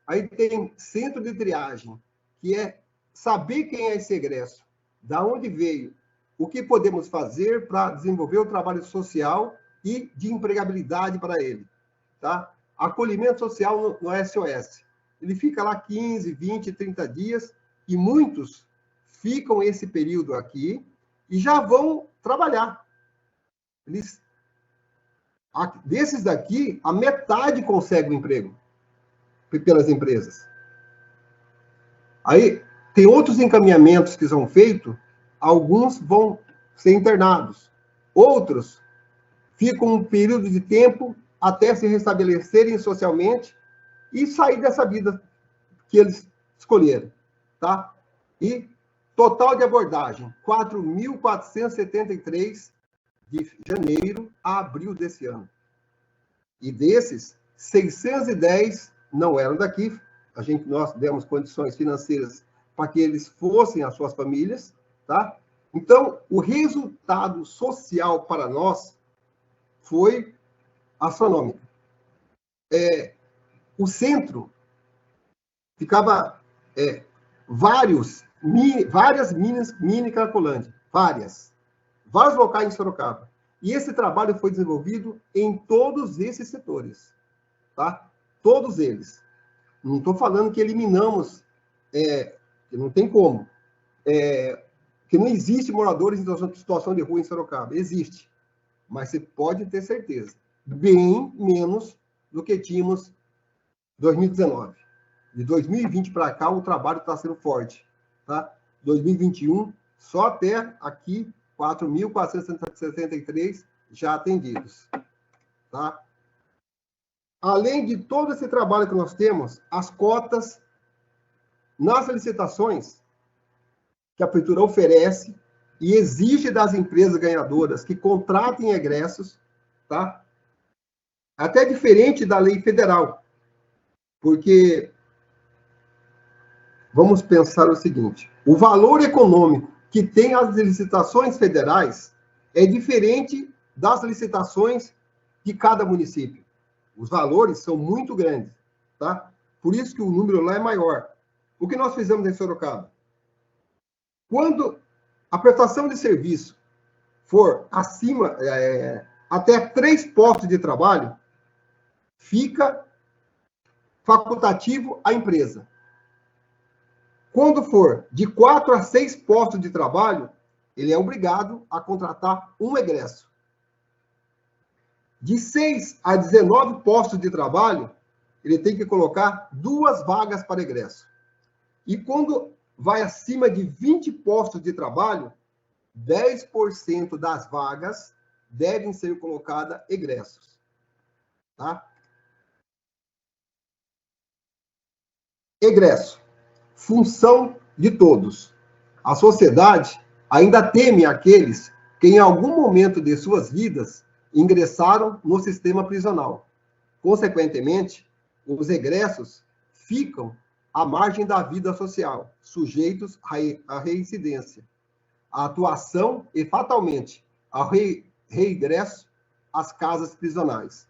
Aí tem centro de triagem, que é saber quem é esse egresso, da onde veio, o que podemos fazer para desenvolver o trabalho social e de empregabilidade para ele, tá? Acolhimento social no SOS. Ele fica lá 15, 20, 30 dias, e muitos ficam esse período aqui e já vão trabalhar. Desses daqui, a metade consegue um emprego pelas empresas. Aí, tem outros encaminhamentos que são feitos, alguns vão ser internados, outros ficam um período de tempo até se restabelecerem socialmente e sair dessa vida que eles escolheram, tá? E total de abordagem, 4.473 de janeiro a abril desse ano. E desses, 610 não eram daqui. Nós demos condições financeiras para que eles fossem às suas famílias, tá? Então, o resultado social para nós foi astronômico. O centro ficava várias mini Cracolândia, vários locais em Sorocaba. E esse trabalho foi desenvolvido em todos esses setores, tá? Todos eles. Não estou falando que eliminamos, que não tem como, que não existe moradores em situação de rua em Sorocaba. Existe, mas você pode ter certeza, bem menos do que tínhamos em 2019, De 2020 para cá, o trabalho está sendo forte. Tá? 2021, só até aqui, 4.463 já atendidos. Tá? Além de todo esse trabalho que nós temos, as cotas nas licitações que a Prefeitura oferece e exige das empresas ganhadoras que contratem egressos, tá? Até diferente da lei federal, porque vamos pensar o seguinte, o valor econômico que tem as licitações federais é diferente das licitações de cada município. Os valores são muito grandes, tá? Por isso que o número lá é maior. O que nós fizemos em Sorocaba? Quando a prestação de serviço for acima, até 3 postos de trabalho, fica facultativo à empresa. Quando for de 4 a 6 postos de trabalho, ele é obrigado a contratar um egresso. De 6 a 19 postos de trabalho, ele tem que colocar 2 vagas para egresso. E quando vai acima de 20 postos de trabalho, 10% das vagas devem ser colocadas egressos. Tá? Egresso. Função de todos. A sociedade ainda teme aqueles que, em algum momento de suas vidas, ingressaram no sistema prisional. Consequentemente, os egressos ficam à margem da vida social, sujeitos à reincidência, à atuação e, fatalmente, ao reingresso às casas prisionais,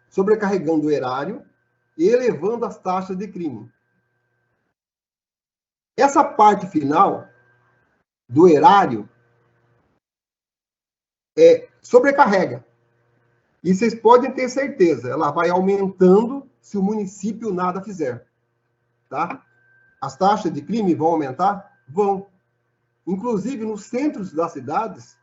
sobrecarregando o erário e elevando as taxas de crime. Essa parte final do erário sobrecarrega. E vocês podem ter certeza, ela vai aumentando se o município nada fizer. Tá? As taxas de crime vão aumentar? Vão. Inclusive, nos centros das cidades,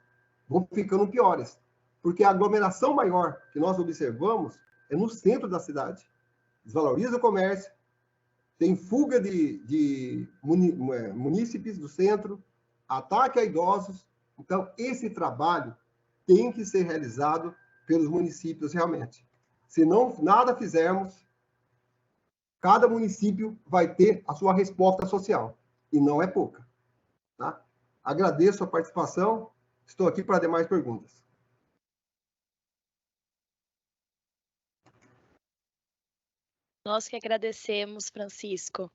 vão ficando piores. Porque a aglomeração maior que nós observamos é no centro da cidade. Desvaloriza o comércio, tem fuga de munícipes do centro, ataque a idosos. Então, esse trabalho tem que ser realizado pelos municípios realmente. Se não nada fizermos, cada município vai ter a sua resposta social, e não é pouca. Tá? Agradeço a participação, estou aqui para demais perguntas. Nós que agradecemos, Francisco.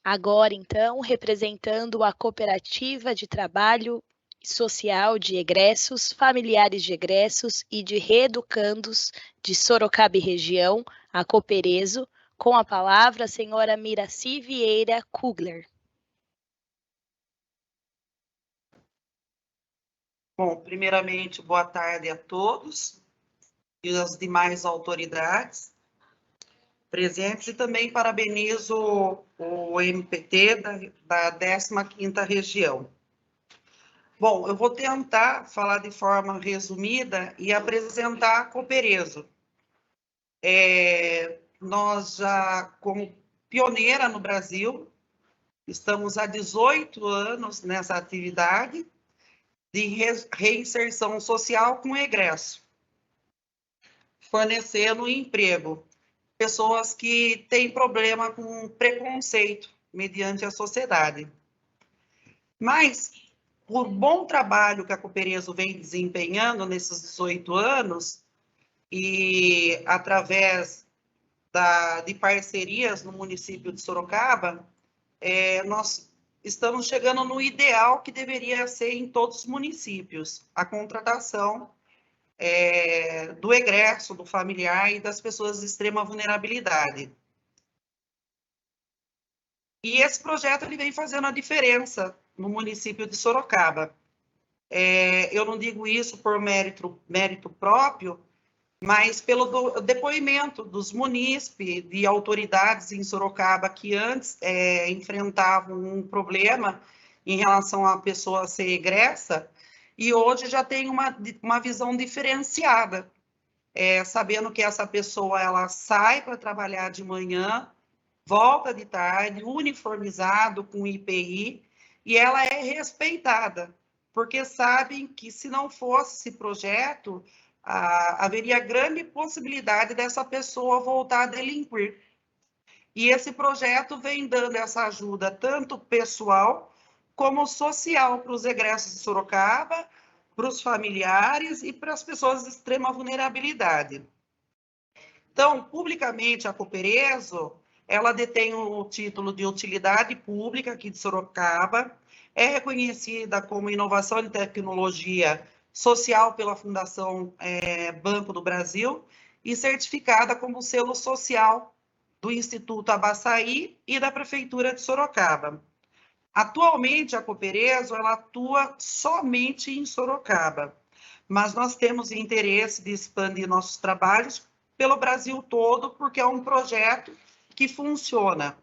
Agora, então, representando a Cooperativa de Trabalho Social de Egressos, Familiares de Egressos e de Reeducandos de Sorocaba e Região, a Cooperezo, com a palavra a senhora Miraci Vieira Kugler. Bom, primeiramente, boa tarde a todos e as demais autoridades presentes, e também parabenizo o MPT da 15ª região. Bom, eu vou tentar falar de forma resumida e apresentar a Cooperezo. Nós já, como pioneira no Brasil, estamos há 18 anos nessa atividade de reinserção social com egresso, fornecendo emprego. Pessoas que têm problema com preconceito mediante a sociedade. Mas, por bom trabalho que a Cooperezo vem desempenhando nesses 18 anos, e através de parcerias no município de Sorocaba, nós estamos chegando no ideal que deveria ser em todos os municípios, a contratação do egresso, do familiar e das pessoas de extrema vulnerabilidade. E esse projeto ele vem fazendo a diferença no município de Sorocaba. Eu não digo isso por mérito próprio, mas pelo depoimento dos munícipes, de autoridades em Sorocaba que antes enfrentavam um problema em relação à pessoa ser egressa, e hoje já tem uma visão diferenciada, sabendo que essa pessoa ela sai para trabalhar de manhã volta de tarde, uniformizado com IPI, e ela é respeitada, porque sabem que se não fosse esse projeto, haveria grande possibilidade dessa pessoa voltar a delinquir. E esse projeto vem dando essa ajuda tanto pessoal como social para os egressos de Sorocaba, para os familiares e para as pessoas de extrema vulnerabilidade. Então, publicamente, a Coopereso, ela detém o título de utilidade pública aqui de Sorocaba, é reconhecida como inovação em tecnologia social pela Fundação Banco do Brasil e certificada como selo social do Instituto Abaçaí e da Prefeitura de Sorocaba. Atualmente, a Coopereso, ela atua somente em Sorocaba, mas nós temos interesse de expandir nossos trabalhos pelo Brasil todo, porque é um projeto que funciona.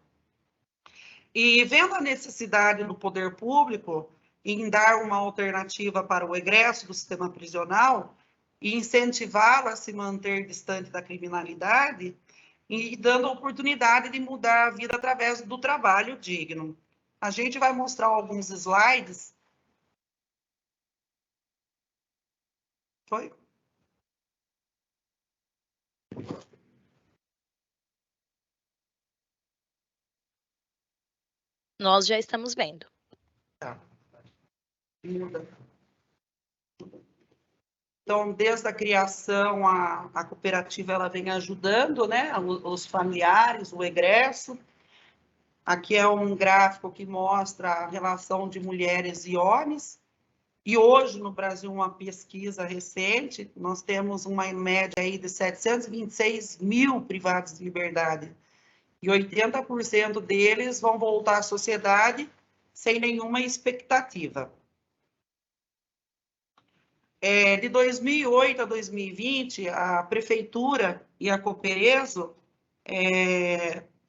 E vendo a necessidade do poder público em dar uma alternativa para o egresso do sistema prisional e incentivá-lo a se manter distante da criminalidade, e dando a oportunidade de mudar a vida através do trabalho digno. A gente vai mostrar alguns slides. Foi? Nós já estamos vendo. Tá. Muda. Então, desde a criação, a cooperativa ela vem ajudando, né, os familiares, o egresso. Aqui é um gráfico que mostra a relação de mulheres e homens. E hoje, no Brasil, uma pesquisa recente, nós temos uma média aí de 726 mil privados de liberdade. E 80% deles vão voltar à sociedade sem nenhuma expectativa. De 2008 a 2020, a Prefeitura e a Coopereso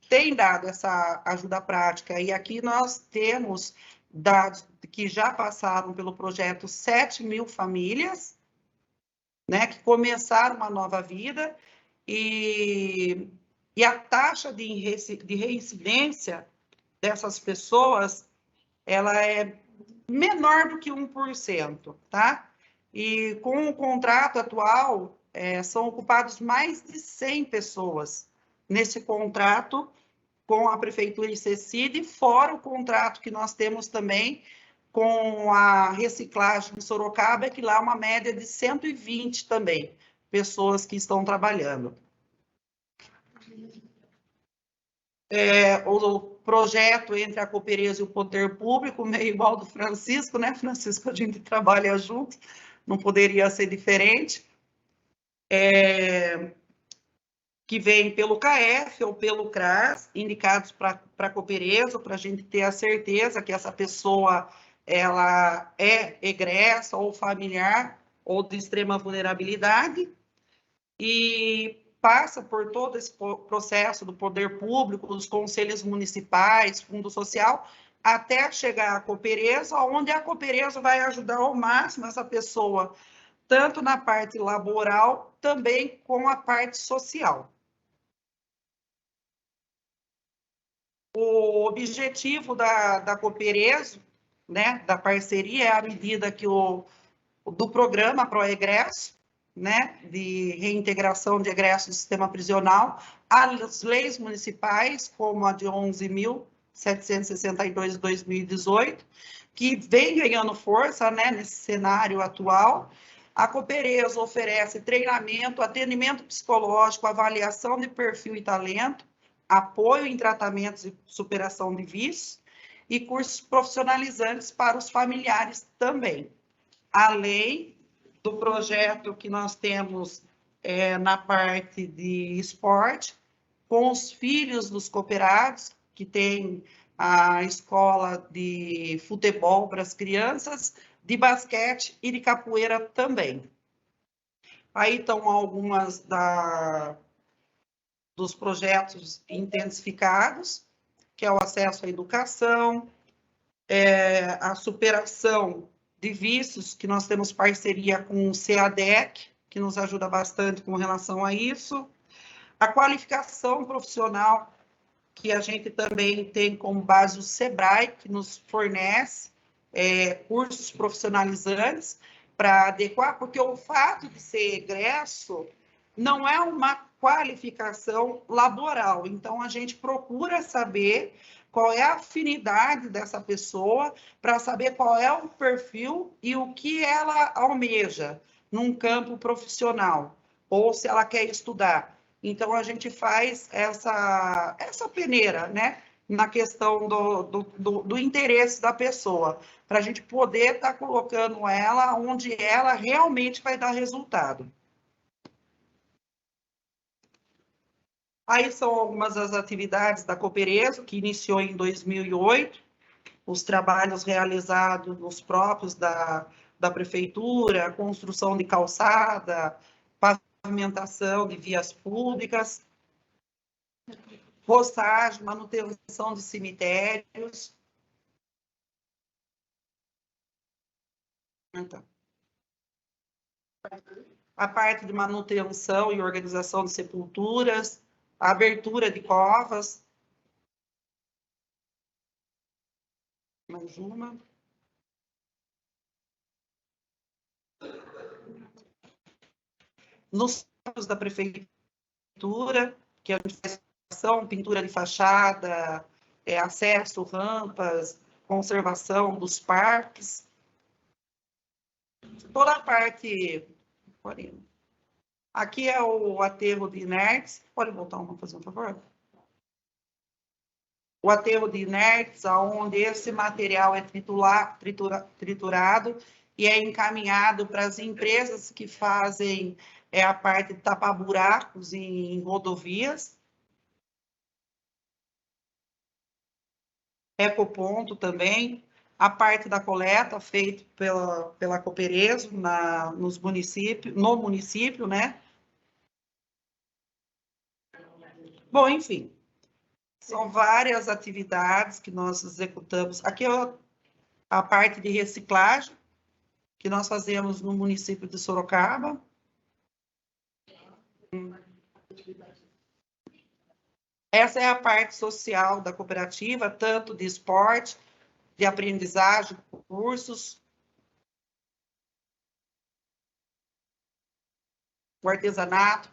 têm dado essa ajuda prática. E aqui nós temos dados que já passaram pelo projeto 7 mil famílias, né, que começaram uma nova vida, e a taxa de reincidência dessas pessoas, ela é menor do que 1%, tá? E com o contrato atual, são ocupados mais de 100 pessoas nesse contrato com a Prefeitura de Cecília, fora o contrato que nós temos também com a reciclagem de Sorocaba, que lá é uma média de 120 também, pessoas que estão trabalhando. O projeto entre a Coopereso e o Poder Público, meio igual do Francisco, né, Francisco? A gente trabalha junto, não poderia ser diferente. Que vem pelo CAEF ou pelo CRAS, indicados para a Coopereso, para a gente ter a certeza que essa pessoa ela é egressa ou familiar ou de extrema vulnerabilidade, e passa por todo esse processo do poder público, dos conselhos municipais, fundo social, até chegar à Coopereso, onde a Coopereso vai ajudar ao máximo essa pessoa, tanto na parte laboral, também com a parte social. O objetivo da Coopereso, né, da parceria, é a medida que do programa Proegresso, né, de reintegração de egresso do sistema prisional, as leis municipais, como a de 11.762 de 2018, que vem ganhando força, né, nesse cenário atual. A Coopereso oferece treinamento, atendimento psicológico, avaliação de perfil e talento, apoio em tratamentos e superação de vícios e cursos profissionalizantes para os familiares também. Além do projeto que nós temos na parte de esporte, com os filhos dos cooperados, que tem a escola de futebol para as crianças, de basquete e de capoeira também. Aí estão algumas dos projetos intensificados, que é o acesso à educação, a superação de vícios, que nós temos parceria com o CADEC, que nos ajuda bastante com relação a isso, a qualificação profissional que a gente também tem como base o SEBRAE, que nos fornece cursos profissionalizantes para adequar, porque o fato de ser egresso não é uma qualificação laboral. Então, a gente procura saber qual é a afinidade dessa pessoa, para saber qual é o perfil e o que ela almeja num campo profissional, ou se ela quer estudar. Então, a gente faz essa peneira, né, na questão do interesse da pessoa, para a gente poder estar colocando ela onde ela realmente vai dar resultado. Aí são algumas das atividades da Cooperezo, que iniciou em 2008, os trabalhos realizados nos próprios da prefeitura, construção de calçada, pavimentação de vias públicas, roçagem, manutenção de cemitérios. Então, a parte de manutenção e organização de sepulturas, a abertura de covas. Mais uma. Nos campos da prefeitura, que a gente faz pintura de fachada, acesso, rampas, conservação dos parques. Toda a parte... Aqui é o aterro de inertes. Pode voltar uma, fazer um favor? O aterro de inertes, onde esse material é triturado e é encaminhado para as empresas que fazem a parte de tapar buracos em rodovias. Ecoponto também. A parte da coleta feita pela Cooperezo no município, né? Bom, enfim, são várias atividades que nós executamos. Aqui é a parte de reciclagem, que nós fazemos no município de Sorocaba. Essa é a parte social da cooperativa, tanto de esporte, de aprendizagem, cursos, o artesanato,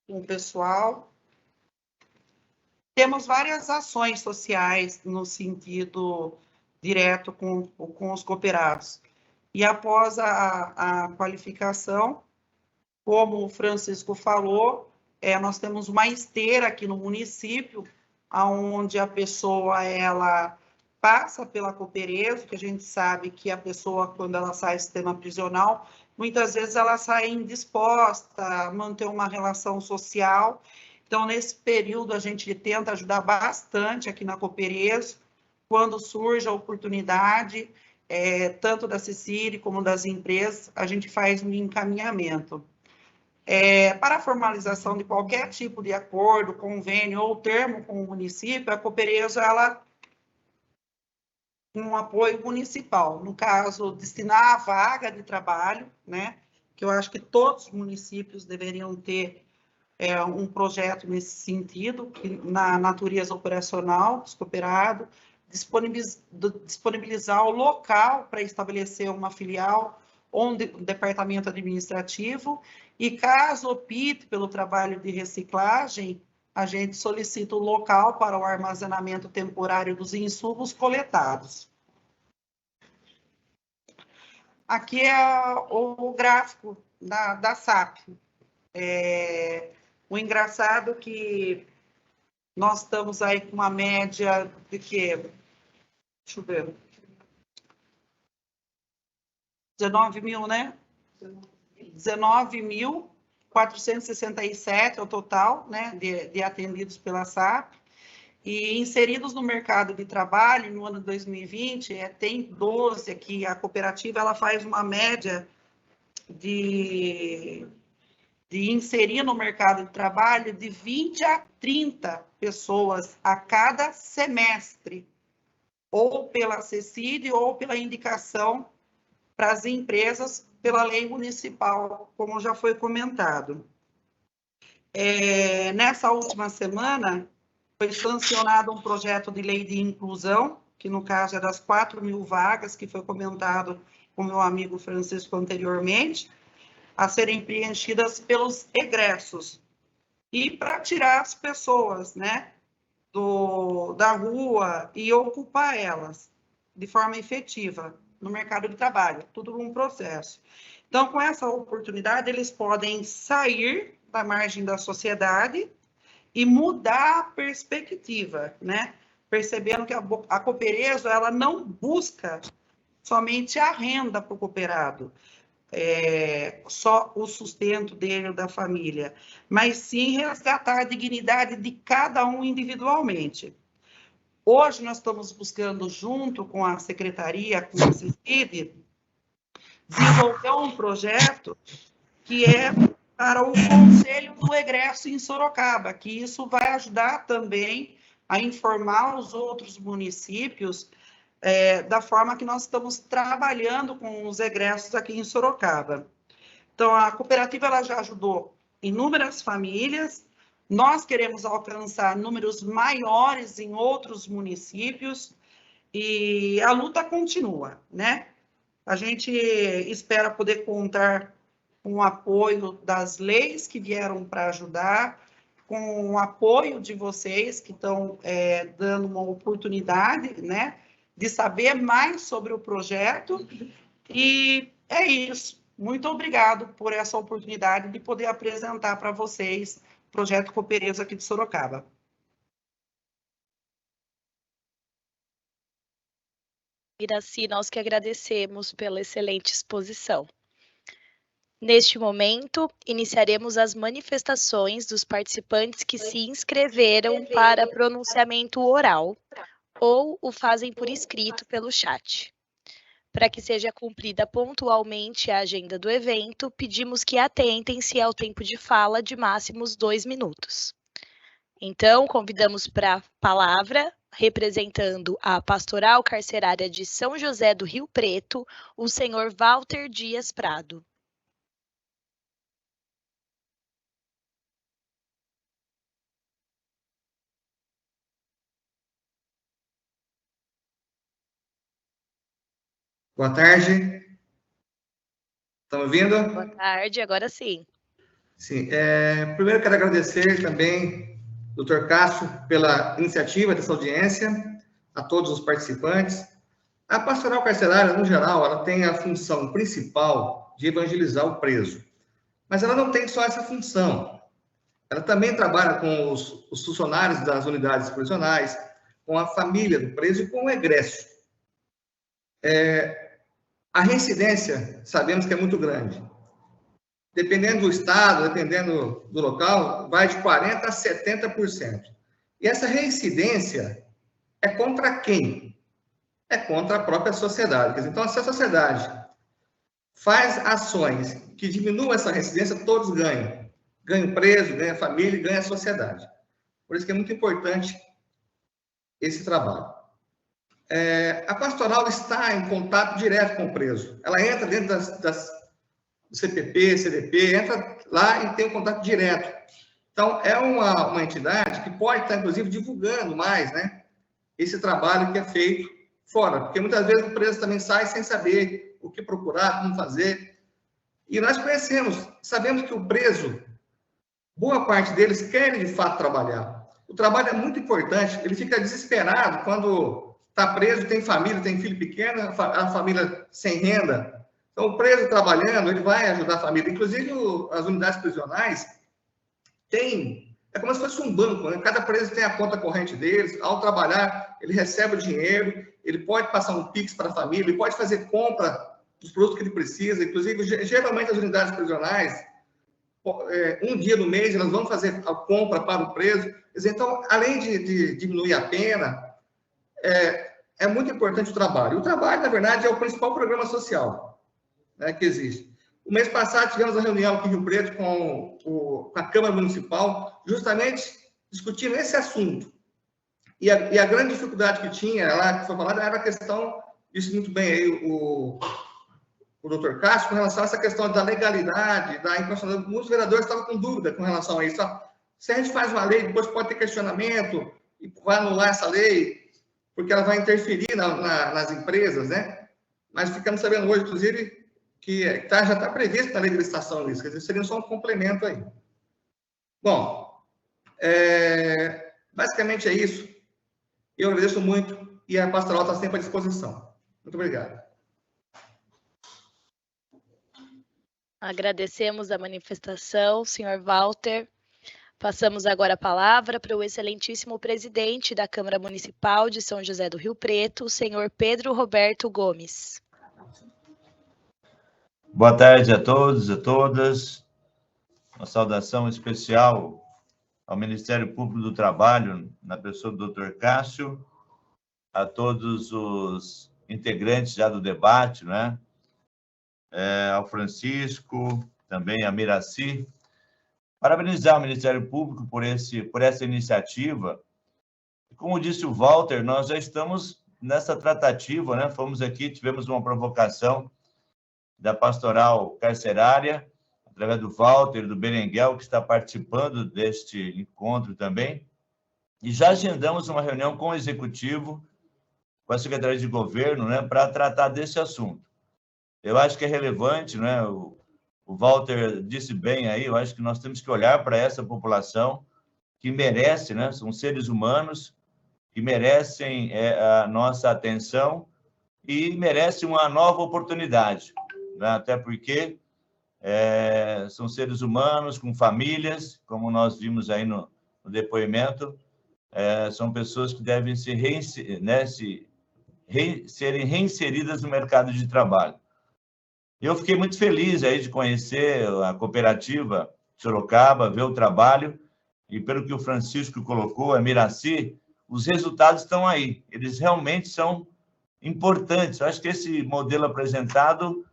com o pessoal. Temos várias ações sociais no sentido direto com os cooperados. E após a qualificação, como o Francisco falou, nós temos uma esteira aqui no município, onde a pessoa ela passa pela Cooperezo, que a gente sabe que a pessoa, quando ela sai do sistema prisional, muitas vezes ela sai indisposta a manter uma relação social. Então, nesse período, a gente tenta ajudar bastante aqui na Cooperezo, quando surge a oportunidade, tanto da Cecília como das empresas, a gente faz um encaminhamento. Para a formalização de qualquer tipo de acordo, convênio ou termo com o município, a Cooperezo, ela um apoio municipal, no caso, destinar a vaga de trabalho, né, que eu acho que todos os municípios deveriam ter um projeto nesse sentido, que, na natureza operacional dos cooperados, disponibilizar o local para estabelecer uma filial ou um departamento administrativo, e caso opte pelo trabalho de reciclagem, a gente solicita o local para o armazenamento temporário dos insumos coletados. Aqui é o gráfico da SAP. O engraçado é que nós estamos aí com uma média de que, deixa eu ver, 19 mil, né? 19.467 é o total, né, de atendidos pela SAP, e inseridos no mercado de trabalho no ano de 2020, tem 12 aqui, a cooperativa ela faz uma média de inserir no mercado de trabalho de 20 a 30 pessoas a cada semestre, ou pela Cecília ou pela indicação para as empresas pela lei municipal, como já foi comentado. Nessa última semana, foi sancionado um projeto de lei de inclusão, que no caso é das 4.000 vagas, que foi comentado com o meu amigo Francisco anteriormente, a serem preenchidas pelos egressos. E para tirar as pessoas, né, da rua e ocupar elas de forma efetiva no mercado de trabalho, tudo um processo. Então, com essa oportunidade, eles podem sair da margem da sociedade e mudar a perspectiva, né? Percebendo que a Cooperezo, ela não busca somente a renda para o cooperado, só o sustento dele ou da família, mas sim resgatar a dignidade de cada um individualmente. Hoje nós estamos buscando, junto com a secretaria, com a CICID, desenvolver um projeto que é para o Conselho do Egresso em Sorocaba, que isso vai ajudar também a informar os outros municípios da forma que nós estamos trabalhando com os egressos aqui em Sorocaba. Então, a cooperativa ela já ajudou inúmeras famílias, nós queremos alcançar números maiores em outros municípios e a luta continua, né? A gente espera poder contar com o apoio das leis que vieram para ajudar, com o apoio de vocês que estão dando uma oportunidade, né, de saber mais sobre o projeto. E é isso. Muito obrigado por essa oportunidade de poder apresentar para vocês o projeto Cooperezo aqui de Sorocaba. Iraci, nós que agradecemos pela excelente exposição. Neste momento, iniciaremos as manifestações dos participantes que se inscreveram para pronunciamento oral ou o fazem por escrito pelo chat. Para que seja cumprida pontualmente a agenda do evento, pedimos que atentem-se ao tempo de fala de máximos 2 minutos. Então, convidamos para a palavra, representando a Pastoral Carcerária de São José do Rio Preto, o senhor Walter Dias Prado. Boa tarde. Estão me ouvindo? Boa tarde, agora sim. Sim. Primeiro quero agradecer também, Dr. Cássio, pela iniciativa dessa audiência, a todos os participantes. A pastoral carcerária, no geral, ela tem a função principal de evangelizar o preso. Mas ela não tem só essa função. Ela também trabalha com os funcionários das unidades prisionais, com a família do preso e com o egresso. A reincidência, sabemos que é muito grande. Dependendo do estado, dependendo do local, vai de 40% a 70%. E essa reincidência é contra quem? É contra a própria sociedade. Então, se a sociedade faz ações que diminuam essa reincidência, todos ganham. Ganha o preso, ganha a família e ganha a sociedade. Por isso que é muito importante esse trabalho. A pastoral está em contato direto com o preso. Ela entra dentro do CPP, CDP, entra lá e tem um contato direto. Então, é uma entidade que pode estar, inclusive, divulgando mais, né, esse trabalho que é feito fora. Porque muitas vezes o preso também sai sem saber o que procurar, como fazer. E nós conhecemos, sabemos que o preso, boa parte deles querem, de fato, trabalhar. O trabalho é muito importante. Ele fica desesperado quando está preso, tem família, tem filho pequeno, a família sem renda. Então, o preso trabalhando, ele vai ajudar a família. Inclusive, as unidades prisionais é como se fosse um banco, né? Cada preso tem a conta corrente deles. Ao trabalhar, ele recebe o dinheiro, ele pode passar um Pix para a família, ele pode fazer compra dos produtos que ele precisa. Inclusive, geralmente, as unidades prisionais, um dia no mês, elas vão fazer a compra para o preso. Então, além de diminuir a pena, é muito importante o trabalho. O trabalho, na verdade, é o principal programa social, né, que existe. O mês passado, tivemos uma reunião aqui em Rio Preto com a Câmara Municipal, justamente discutindo esse assunto. E a grande dificuldade que tinha lá, que foi falada, era a questão, disse muito bem aí o doutor Cássio, com relação a essa questão da legalidade, da inconstitucionalidade. Muitos vereadores estavam com dúvida com relação a isso. Se a gente faz uma lei, depois pode ter questionamento, e vai anular essa lei, porque ela vai interferir nas empresas, né? Mas ficamos sabendo hoje, inclusive, que já está previsto na lei de licitação isso, quer dizer, seria só um complemento aí. Bom, basicamente é isso. Eu agradeço muito e a pastoral está sempre à disposição. Muito obrigado. Agradecemos a manifestação, senhor Walter. Passamos agora a palavra para o excelentíssimo presidente da Câmara Municipal de São José do Rio Preto, o senhor Pedro Roberto Gomes. Boa tarde a todos e a todas. Uma saudação especial ao Ministério Público do Trabalho, na pessoa do Dr. Cássio, a todos os integrantes já do debate, né? Ao Francisco, também a Miraci. Parabenizar o Ministério Público por essa iniciativa. Como disse o Walter, nós já estamos nessa tratativa, né? Fomos aqui, tivemos uma provocação da pastoral carcerária, através do Walter, do Berenguel, que está participando deste encontro também, e já agendamos uma reunião com o Executivo, com a Secretaria de Governo, né, para tratar desse assunto. Eu acho que é relevante, né? O Walter disse bem aí, eu acho que nós temos que olhar para essa população que merece, né? São seres humanos que merecem a nossa atenção e merecem uma nova oportunidade, né? Até porque são seres humanos com famílias, como nós vimos aí no depoimento, são pessoas que devem serem reinseridas no mercado de trabalho. Eu fiquei muito feliz aí de conhecer a cooperativa Sorocaba, ver o trabalho, e pelo que o Francisco colocou, a Miraci, os resultados estão aí, eles realmente são importantes. Eu acho que esse modelo apresentado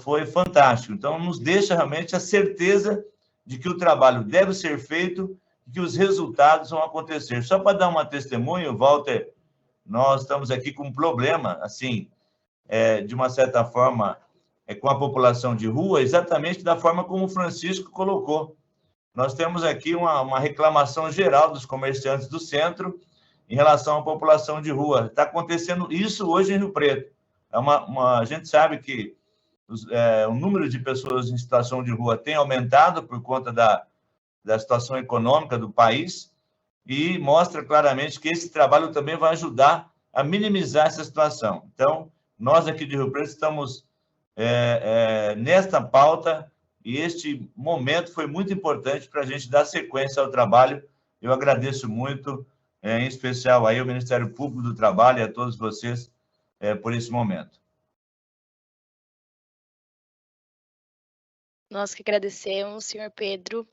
foi fantástico, então nos deixa realmente a certeza de que o trabalho deve ser feito e que os resultados vão acontecer. Só para dar uma testemunha, Walter, nós estamos aqui com um problema, assim, de uma certa forma, com a população de rua, exatamente da forma como o Francisco colocou. Nós temos aqui uma reclamação geral dos comerciantes do centro em relação à população de rua. Está acontecendo isso hoje em Rio Preto. A gente sabe que o número de pessoas em situação de rua tem aumentado por conta da situação econômica do país e mostra claramente que esse trabalho também vai ajudar a minimizar essa situação. Então, nós aqui de Rio Preto estamos nesta pauta, e este momento foi muito importante para a gente dar sequência ao trabalho. Eu agradeço muito, em especial aí ao Ministério Público do Trabalho e a todos vocês por esse momento. Nós que agradecemos, senhor Pedro.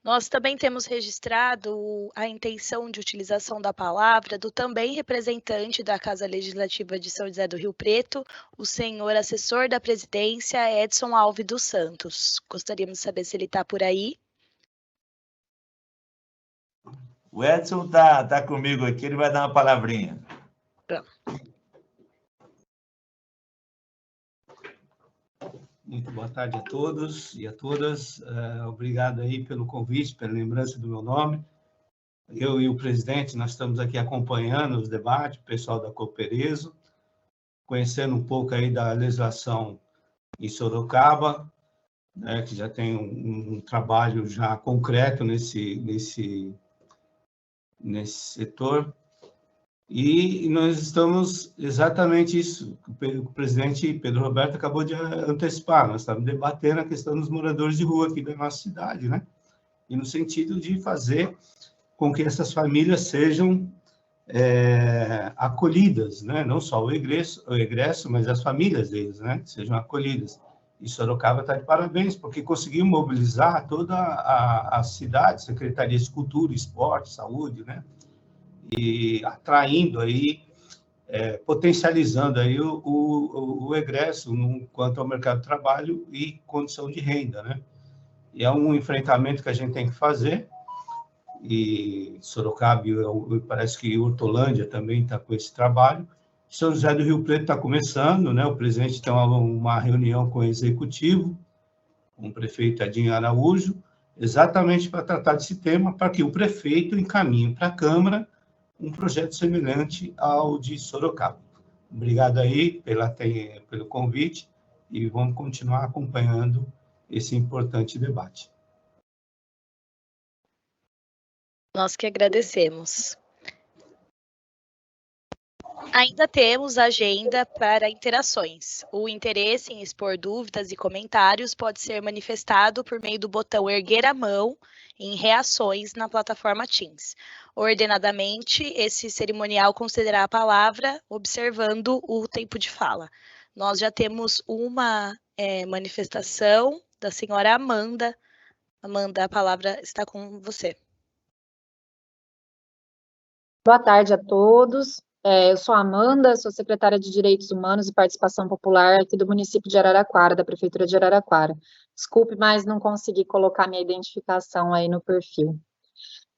Nós também temos registrado a intenção de utilização da palavra do também representante da Casa Legislativa de São José do Rio Preto, o senhor assessor da presidência, Edson Alves dos Santos. Gostaríamos de saber se ele está por aí. O Edson está comigo aqui, ele vai dar uma palavrinha. Pronto. Muito boa tarde a todos e a todas. Obrigado aí pelo convite, pela lembrança do meu nome. Eu e o presidente, nós estamos aqui acompanhando os debates, o pessoal da Cooperezo, conhecendo um pouco aí da legislação em Sorocaba, né, que já tem um trabalho já concreto nesse setor. E nós estamos exatamente isso, o presidente Pedro Roberto acabou de antecipar, nós estamos debatendo a questão dos moradores de rua aqui da nossa cidade, né? E no sentido de fazer com que essas famílias sejam acolhidas, né? Não só o egresso, mas as famílias deles, né? Sejam acolhidas. E Sorocaba está de parabéns, porque conseguiu mobilizar toda a cidade, secretarias de cultura, esporte, saúde, né? E atraindo aí, potencializando aí o egresso quanto ao mercado de trabalho e condição de renda, né? E é um enfrentamento que a gente tem que fazer, e Sorocaba, parece que Hortolândia também está com esse trabalho. São José do Rio Preto está começando, né? O presidente tem uma reunião com o executivo, com o prefeito Edinho Araújo, exatamente para tratar desse tema, para que o prefeito encaminhe para a Câmara um projeto semelhante ao de Sorocaba. Obrigado aí pelo convite e vamos continuar acompanhando esse importante debate. Nós que agradecemos. Ainda temos agenda para interações. O interesse em expor dúvidas e comentários pode ser manifestado por meio do botão erguer a mão em reações na plataforma Teams. Ordenadamente, esse cerimonial concederá a palavra, observando o tempo de fala. Nós já temos uma manifestação da senhora Amanda. Amanda, a palavra está com você. Boa tarde a todos. Eu sou a Amanda, sou secretária de Direitos Humanos e Participação Popular aqui do município de Araraquara, da Prefeitura de Araraquara. Desculpe, mas não consegui colocar minha identificação aí no perfil.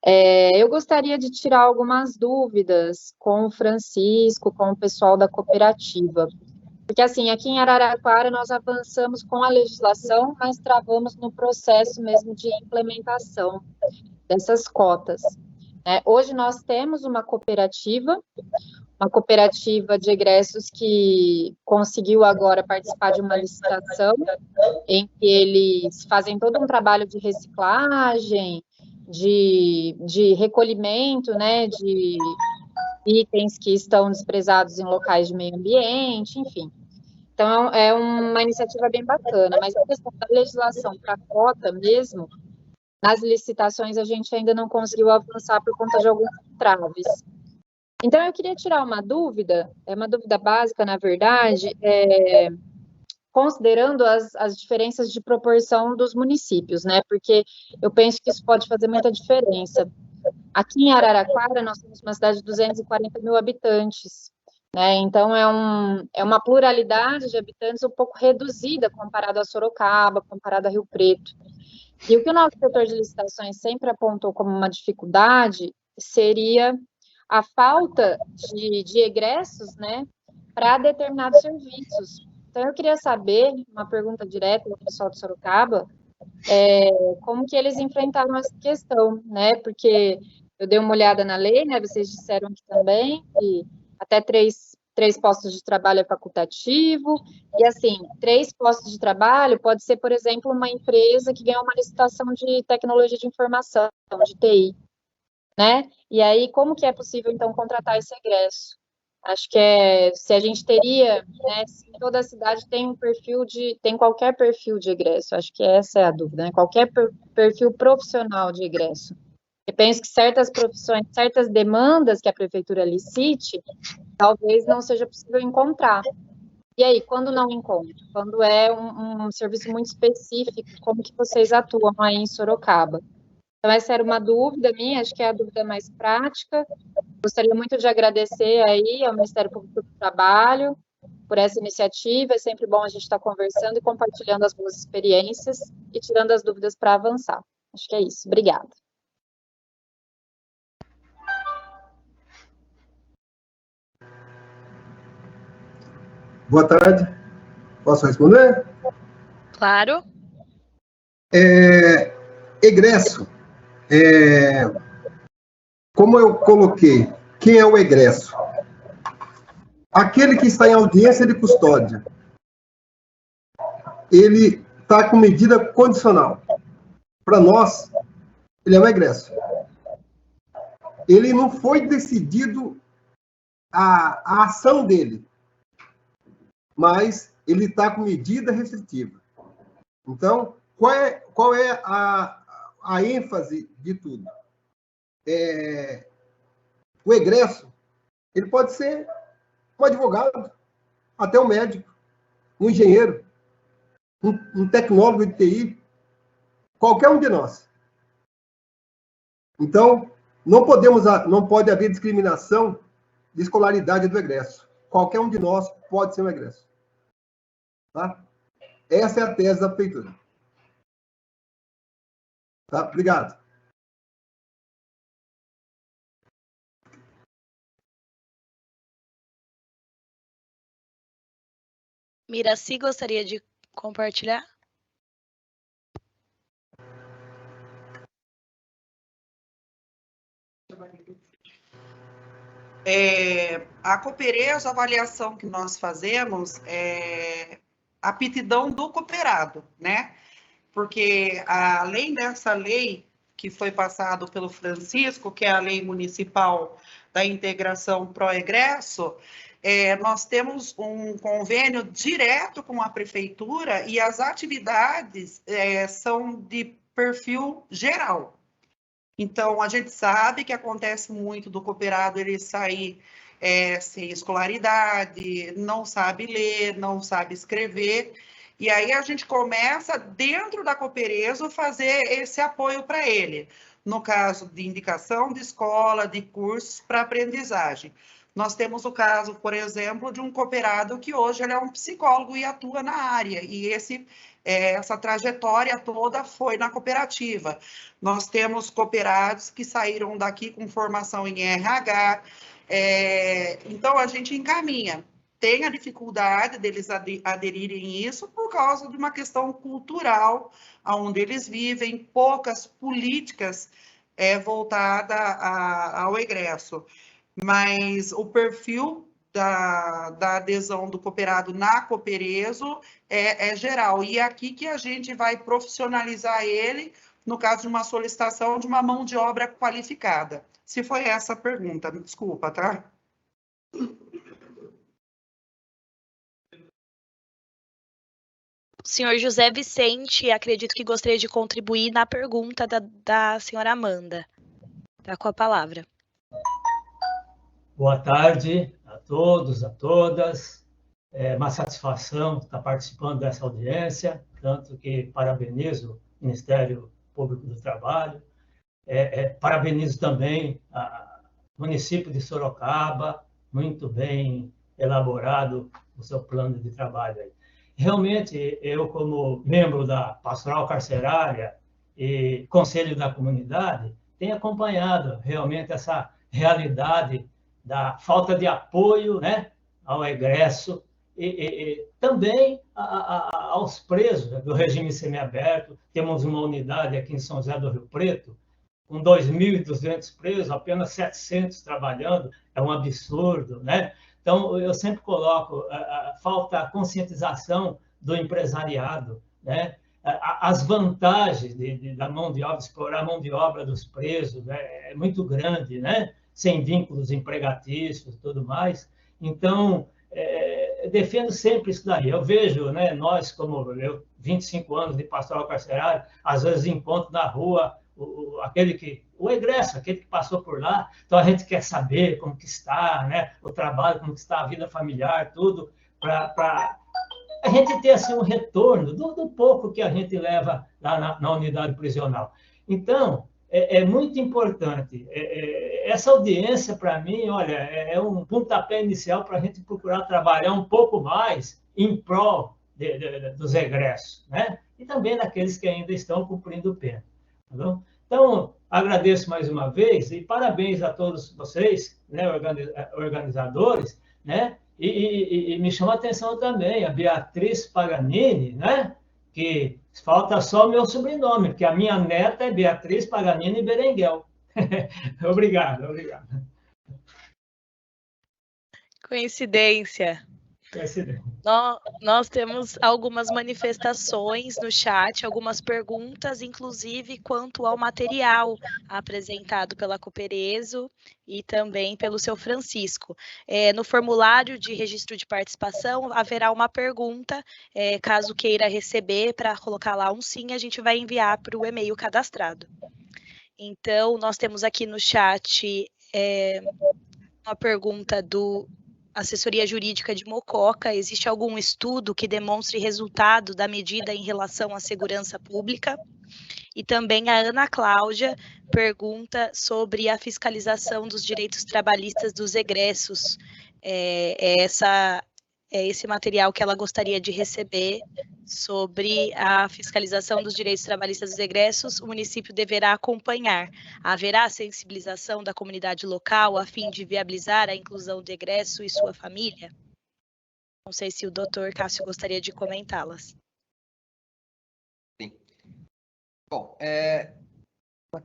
Eu gostaria de tirar algumas dúvidas com o Francisco, com o pessoal da cooperativa. Porque, assim, aqui em Araraquara nós avançamos com a legislação, mas travamos no processo mesmo de implementação dessas cotas. Hoje nós temos uma cooperativa de egressos que conseguiu agora participar de uma licitação em que eles fazem todo um trabalho de reciclagem, de recolhimento, né, de itens que estão desprezados em locais de meio ambiente, enfim. Então, é uma iniciativa bem bacana, mas a questão da legislação para a cota mesmo, nas licitações a gente ainda não conseguiu avançar por conta de alguns traves. Então, eu queria tirar uma dúvida, uma dúvida básica, na verdade, considerando as diferenças de proporção dos municípios, né? Porque eu penso que isso pode fazer muita diferença. Aqui em Araraquara, nós temos uma cidade de 240 mil habitantes, né? Então, é uma pluralidade de habitantes um pouco reduzida comparado a Sorocaba, comparado a Rio Preto. E o que o nosso setor de licitações sempre apontou como uma dificuldade seria a falta de egressos, né, para determinados serviços. Então, eu queria saber, uma pergunta direta do pessoal de Sorocaba, como que eles enfrentaram essa questão, né, porque eu dei uma olhada na lei, né, vocês disseram aqui também, que até três postos de trabalho é facultativo, e assim, 3 postos de trabalho pode ser, por exemplo, uma empresa que ganhou uma licitação de tecnologia de informação, de TI, né? E aí, como que é possível, então, contratar esse egresso? Acho que se a gente teria, né, se toda a cidade tem tem qualquer perfil de egresso, acho que essa é a dúvida, né? Qualquer perfil profissional de egresso. Eu penso que certas profissões, certas demandas que a prefeitura licite, talvez não seja possível encontrar. E aí, quando não encontra? Quando é um serviço muito específico, como que vocês atuam aí em Sorocaba? Então, essa era uma dúvida minha, acho que é a dúvida mais prática. Gostaria muito de agradecer aí ao Ministério Público do Trabalho por essa iniciativa. É sempre bom a gente estar conversando e compartilhando as boas experiências e tirando as dúvidas para avançar. Acho que é isso. Obrigada. Boa tarde. Posso responder? Claro. Egresso. Como eu coloquei, quem é o egresso? Aquele que está em audiência de custódia. Ele está com medida condicional. Para nós, ele é um egresso. Ele não foi decidido a ação dele, mas ele está com medida restritiva. Então, qual é a ênfase de tudo? O egresso, ele pode ser um advogado, até um médico, um engenheiro, um tecnólogo de TI, qualquer um de nós. Então, não pode haver discriminação de escolaridade do egresso. Qualquer um de nós pode ser um egresso. Tá? Essa é a tese da prefeitura. Tá? Obrigado. Miraci, gostaria de compartilhar? A Coopereso, a avaliação que nós fazemos é a aptidão do cooperado, né? Porque, além dessa lei que foi passada pelo Francisco, que é a Lei Municipal da Integração Pró-Egresso, nós temos um convênio direto com a Prefeitura e as atividades são de perfil geral. Então, a gente sabe que acontece muito do cooperado ele sair sem escolaridade, não sabe ler, não sabe escrever, e aí a gente começa, dentro da Coopereso, fazer esse apoio para ele, no caso de indicação de escola, de cursos para aprendizagem. Nós temos o caso, por exemplo, de um cooperado que hoje ele é um psicólogo e atua na área, e essa trajetória toda foi na cooperativa. Nós temos cooperados que saíram daqui com formação em RH, então a gente encaminha. Tem a dificuldade deles aderirem a isso por causa de uma questão cultural, onde eles vivem, poucas políticas voltadas ao egresso. Mas o perfil da adesão do cooperado na Coopereso é geral. E é aqui que a gente vai profissionalizar ele, no caso de uma solicitação de uma mão de obra qualificada. Se foi essa a pergunta, me desculpa, tá? Senhor José Vicente, acredito que gostaria de contribuir na pergunta da senhora Amanda. Está com a palavra. Boa tarde a todos, a todas. É uma satisfação estar participando dessa audiência, tanto que parabenizo o Ministério Público do Trabalho, parabenizo também o município de Sorocaba, muito bem elaborado o seu plano de trabalho aí. Realmente, eu, como membro da Pastoral Carcerária e Conselho da Comunidade, tenho acompanhado realmente essa realidade da falta de apoio, né, ao egresso e também aos presos do regime semiaberto. Temos uma unidade aqui em São José do Rio Preto, com 2.200 presos, apenas 700 trabalhando, é um absurdo, né? Então, eu sempre coloco falta conscientização do empresariado, né? As vantagens da mão de obra, explorar a mão de obra dos presos, é muito grande, né? Sem vínculos empregatícios e tudo mais. Então, defendo sempre isso daí. Eu vejo, né, nós, como eu, 25 anos de pastoral carcerário, às vezes encontro na rua o egresso, aquele que passou por lá. Então, a gente quer saber como que está, né, o trabalho, como que está a vida familiar, tudo, para a gente ter assim, um retorno do pouco que a gente leva lá na unidade prisional. Então, é muito importante. Essa audiência, para mim, olha, é um pontapé inicial para a gente procurar trabalhar um pouco mais em prol dos egressos, né? E também daqueles que ainda estão cumprindo pena. Tá bom? Então, agradeço mais uma vez e parabéns a todos vocês, né, organizadores, né? E me chama a atenção também a Beatriz Paganini, né? Que falta só o meu sobrenome, porque a minha neta é Beatriz Paganini Berenguel. Obrigado. Coincidência. Nós temos algumas manifestações no chat, algumas perguntas, inclusive quanto ao material apresentado pela Coopereso e também pelo seu Francisco. No formulário de registro de participação haverá uma pergunta, caso queira receber, para colocar lá um sim, a gente vai enviar para o e-mail cadastrado. Então, nós temos aqui no chat uma pergunta do Assessoria Jurídica de Mococa: existe algum estudo que demonstre resultado da medida em relação à segurança pública? E também a Ana Cláudia pergunta sobre a fiscalização dos direitos trabalhistas dos egressos. Esse material que ela gostaria de receber sobre a fiscalização dos direitos trabalhistas dos egressos. O município deverá acompanhar. Haverá sensibilização da comunidade local a fim de viabilizar a inclusão do egresso e sua família? Não sei se o doutor Cássio gostaria de comentá-las. Sim. Bom,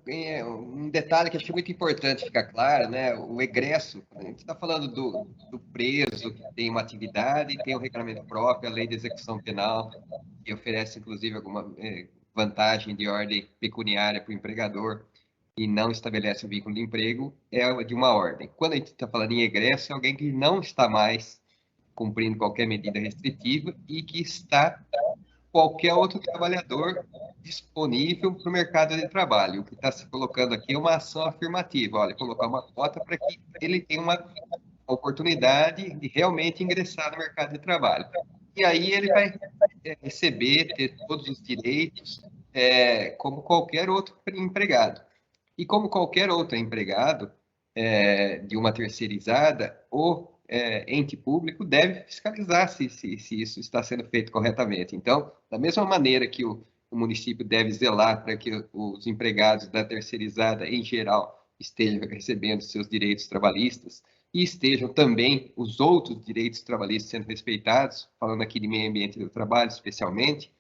Um detalhe que acho muito importante ficar claro, né? O egresso, a gente está falando do preso que tem uma atividade, tem um regulamento próprio, a lei de execução penal, que oferece, inclusive, alguma vantagem de ordem pecuniária para o empregador e não estabelece o vínculo de emprego, é de uma ordem. Quando a gente está falando em egresso, é alguém que não está mais cumprindo qualquer medida restritiva e que está qualquer outro trabalhador disponível para o mercado de trabalho. O que está se colocando aqui é uma ação afirmativa, olha, colocar uma cota para que ele tenha uma oportunidade de realmente ingressar no mercado de trabalho. E aí ele vai receber, ter todos os direitos, como qualquer outro empregado. E como qualquer outro empregado de uma terceirizada, o ente público deve fiscalizar se isso está sendo feito corretamente. Então, da mesma maneira que o município deve zelar para que os empregados da terceirizada, em geral, estejam recebendo seus direitos trabalhistas e estejam também os outros direitos trabalhistas sendo respeitados, falando aqui de meio ambiente do trabalho especialmente,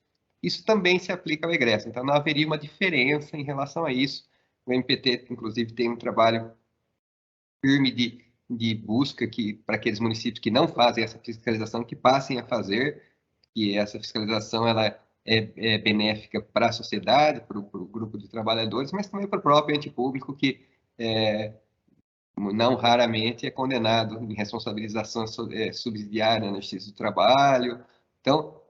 isso também se aplica ao egresso. Então, não haveria uma diferença em relação a isso. O MPT, inclusive, tem um trabalho firme de busca para aqueles municípios que não fazem essa fiscalização, que passem a fazer, que essa fiscalização ela é benéfica para a sociedade, para o grupo de trabalhadores, mas também para o próprio ente público, que não raramente é condenado em responsabilização subsidiária na Justiça do Trabalho. Então,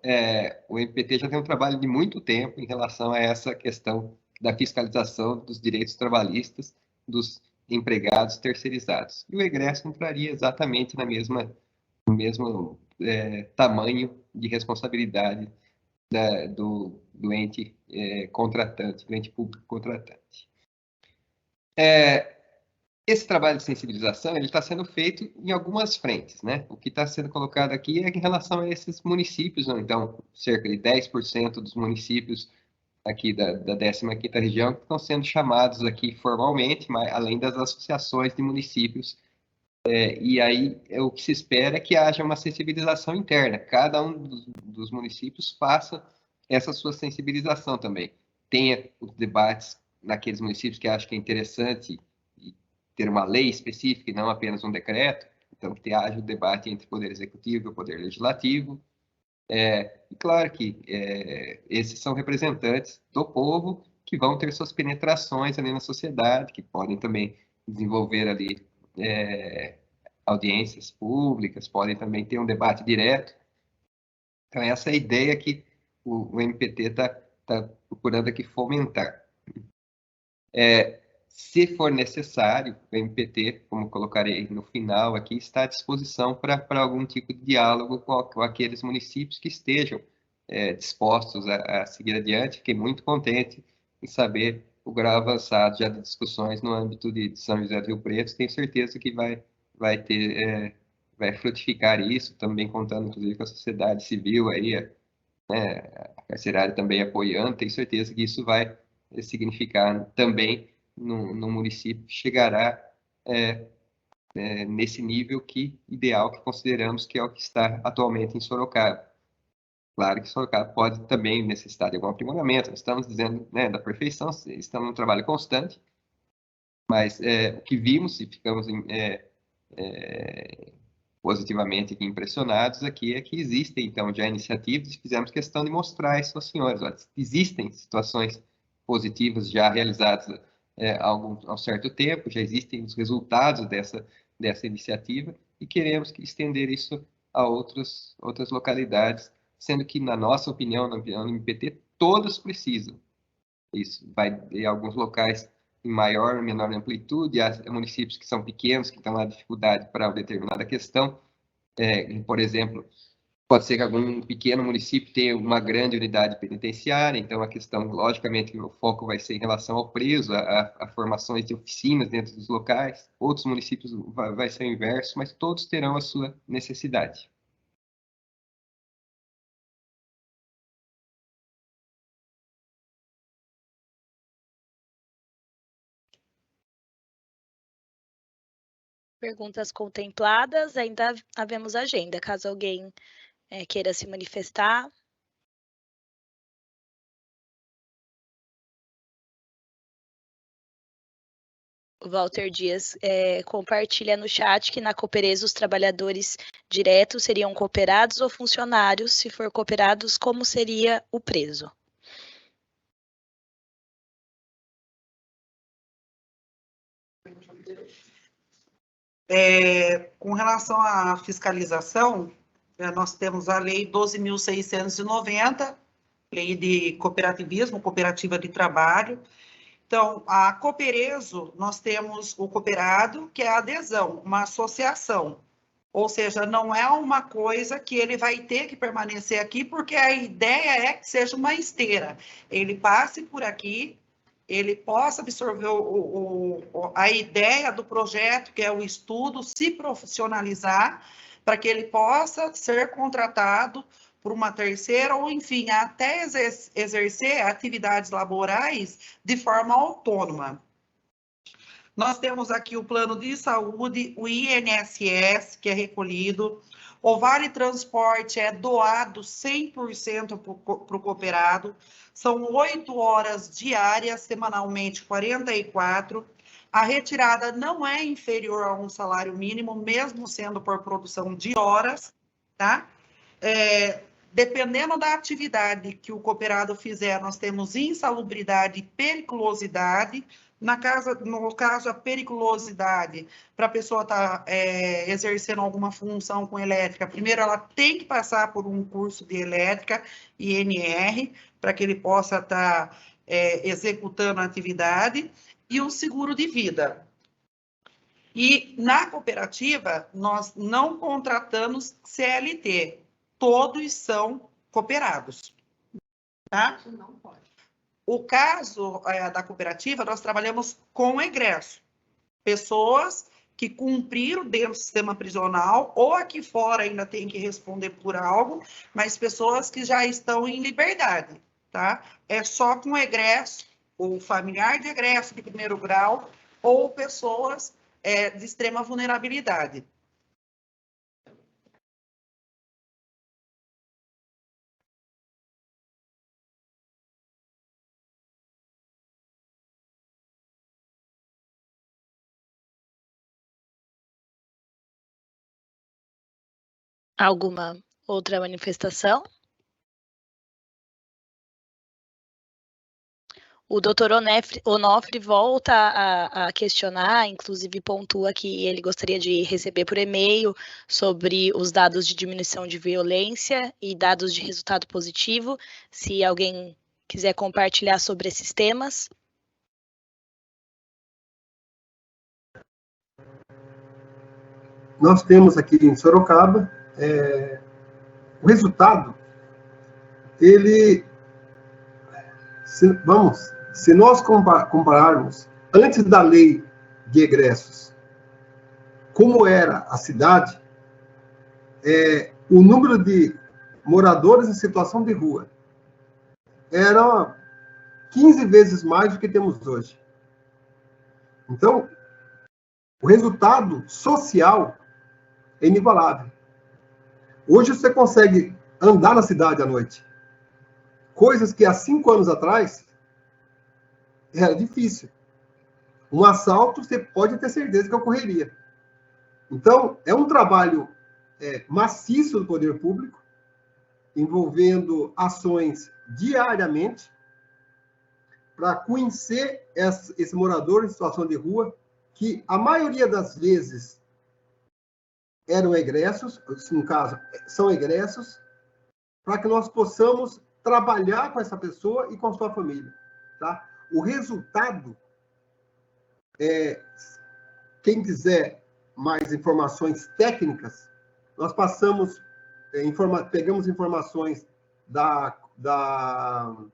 o MPT já tem um trabalho de muito tempo em relação a essa questão da fiscalização dos direitos trabalhistas dos empregados terceirizados. E o egresso entraria exatamente no mesmo tamanho de responsabilidade do ente contratante, do ente público contratante. Esse trabalho de sensibilização ele está sendo feito em algumas frentes, né? O que está sendo colocado aqui é em relação a esses municípios, ou então cerca de 10% dos municípios aqui da 15ª região que estão sendo chamados aqui formalmente, mas além das associações de municípios. E aí o que se espera é que haja uma sensibilização interna. Cada um dos municípios faça essa sua sensibilização também. Tenha os debates naqueles municípios que acham que é interessante ter uma lei específica e não apenas um decreto, então que haja o debate entre o Poder Executivo e o Poder Legislativo. E claro que esses são representantes do povo que vão ter suas penetrações ali na sociedade, que podem também desenvolver ali audiências públicas, podem também ter um debate direto. Então, essa é a ideia que o MPT está procurando aqui fomentar. Se for necessário, o MPT, como colocarei no final aqui, está à disposição para algum tipo de diálogo com aqueles municípios que estejam dispostos a seguir adiante. Fiquei muito contente em saber o grau avançado já de discussões no âmbito de São José do Rio Preto. Tenho certeza que vai frutificar isso, também contando, inclusive, com a sociedade civil aí, a carcerária também apoiando. Tenho certeza que isso vai significar também no município que chegará nesse nível ideal que consideramos que é o que está atualmente em Sorocaba. Claro que Sorocaba pode também necessitar de algum aprimoramento, estamos dizendo da perfeição, estamos num trabalho constante, mas o que vimos e ficamos positivamente impressionados aqui é que existem, então, já iniciativas e fizemos questão de mostrar isso aos senhores. Olha, existem situações positivas já realizadas há um certo tempo, já existem os resultados dessa iniciativa e queremos estender isso a outras localidades, sendo que, na nossa opinião, na opinião do MPT, todas precisam. Isso vai em alguns locais em maior ou menor amplitude, há municípios que são pequenos, que estão na dificuldade para uma determinada questão. Por exemplo, pode ser que algum pequeno município tenha uma grande unidade penitenciária, então a questão, logicamente, o foco vai ser em relação ao preso, a formações de oficinas dentro dos locais. Outros municípios vai ser o inverso, mas todos terão a sua necessidade. Perguntas contempladas, ainda havemos agenda, caso alguém queira se manifestar. O Walter Dias compartilha no chat que na Cooperesa os trabalhadores diretos seriam cooperados ou funcionários. Se for cooperados, como seria o preso? Com relação à fiscalização, nós temos a Lei 12.690, Lei de Cooperativismo, Cooperativa de Trabalho. Então, a Coopereso, nós temos o cooperado, que é a adesão, uma associação. Ou seja, não é uma coisa que ele vai ter que permanecer aqui, porque a ideia é que seja uma esteira. Ele passe por aqui, ele possa absorver a ideia do projeto, que é o estudo, se profissionalizar, para que ele possa ser contratado por uma terceira, ou enfim, até exercer atividades laborais de forma autônoma. Nós temos aqui o plano de saúde, o INSS, que é recolhido, o Vale Transporte é doado 100% para o cooperado, são 8 horas diárias, semanalmente 44, a retirada não é inferior a um salário mínimo, mesmo sendo por produção de horas, tá? Dependendo da atividade que o cooperado fizer, nós temos insalubridade e periculosidade. No caso, a periculosidade, para a pessoa estar exercendo alguma função com elétrica, primeiro ela tem que passar por um curso de elétrica, INR, para que ele possa estar executando a atividade, e o seguro de vida. E na cooperativa, nós não contratamos CLT, todos são cooperados, tá? Não pode. O caso da cooperativa, nós trabalhamos com egresso. Pessoas que cumpriram dentro do sistema prisional, ou aqui fora ainda tem que responder por algo, mas pessoas que já estão em liberdade, tá? É só com egresso, ou familiar de egresso de primeiro grau, ou pessoas de extrema vulnerabilidade. Alguma outra manifestação? O doutor Onofre volta a questionar, inclusive pontua que ele gostaria de receber por e-mail sobre os dados de diminuição de violência e dados de resultado positivo, se alguém quiser compartilhar sobre esses temas. Nós temos aqui em Sorocaba, o resultado, ele, se nós compararmos antes da lei de egressos, como era a cidade, o número de moradores em situação de rua era 15 vezes mais do que temos hoje. Então, o resultado social é inigualável. Hoje você consegue andar na cidade à noite. Coisas que há 5 anos atrás era difícil. Um assalto, você pode ter certeza que ocorreria. Então, é um trabalho maciço do poder público, envolvendo ações diariamente, para conhecer esse morador em situação de rua, que a maioria das vezes eram egressos, no caso, são egressos, para que nós possamos trabalhar com essa pessoa e com a sua família. Tá? O resultado, quem quiser mais informações técnicas, nós passamos, pegamos informações do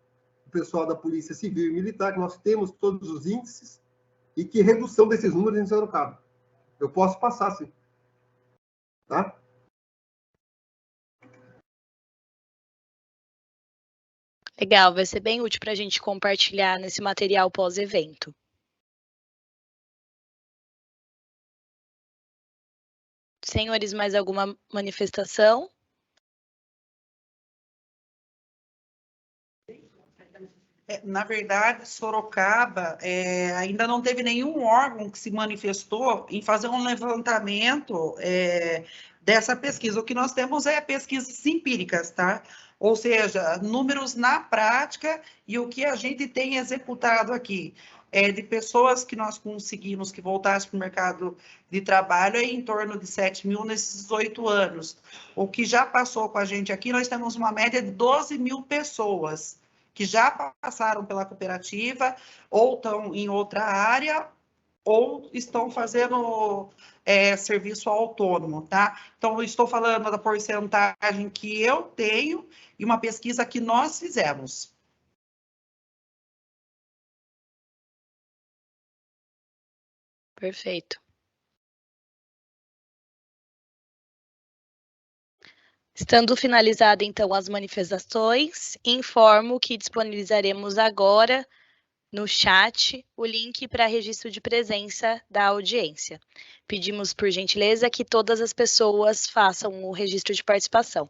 pessoal da Polícia Civil e Militar, que nós temos todos os índices, e que redução desses números em Sorocaba. Eu posso passar, sim. Tá? Legal, vai ser bem útil para a gente compartilhar nesse material pós-evento. Senhores, mais alguma manifestação? Na verdade, Sorocaba ainda não teve nenhum órgão que se manifestou em fazer um levantamento dessa pesquisa. O que nós temos é pesquisas empíricas, tá? Ou seja, números na prática e o que a gente tem executado aqui. De pessoas que nós conseguimos que voltassem para o mercado de trabalho em torno de 7 mil nesses 8 anos. O que já passou com a gente aqui, nós temos uma média de 12 mil pessoas que já passaram pela cooperativa, ou estão em outra área, ou estão fazendo serviço autônomo, tá? Então, eu estou falando da porcentagem que eu tenho e uma pesquisa que nós fizemos. Perfeito. Estando finalizada, então, as manifestações, informo que disponibilizaremos agora no chat o link para registro de presença da audiência. Pedimos, por gentileza, que todas as pessoas façam o registro de participação.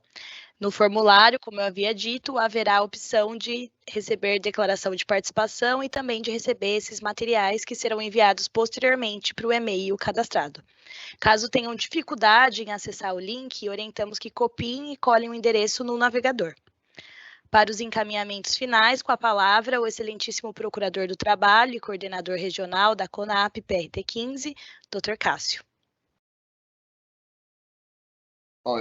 No formulário, como eu havia dito, haverá a opção de receber declaração de participação e também de receber esses materiais que serão enviados posteriormente para o e-mail cadastrado. Caso tenham dificuldade em acessar o link, orientamos que copiem e colhem o endereço no navegador. Para os encaminhamentos finais, com a palavra, o excelentíssimo Procurador do Trabalho e Coordenador Regional da CONAP PRT 15, Dr. Cássio. Bom,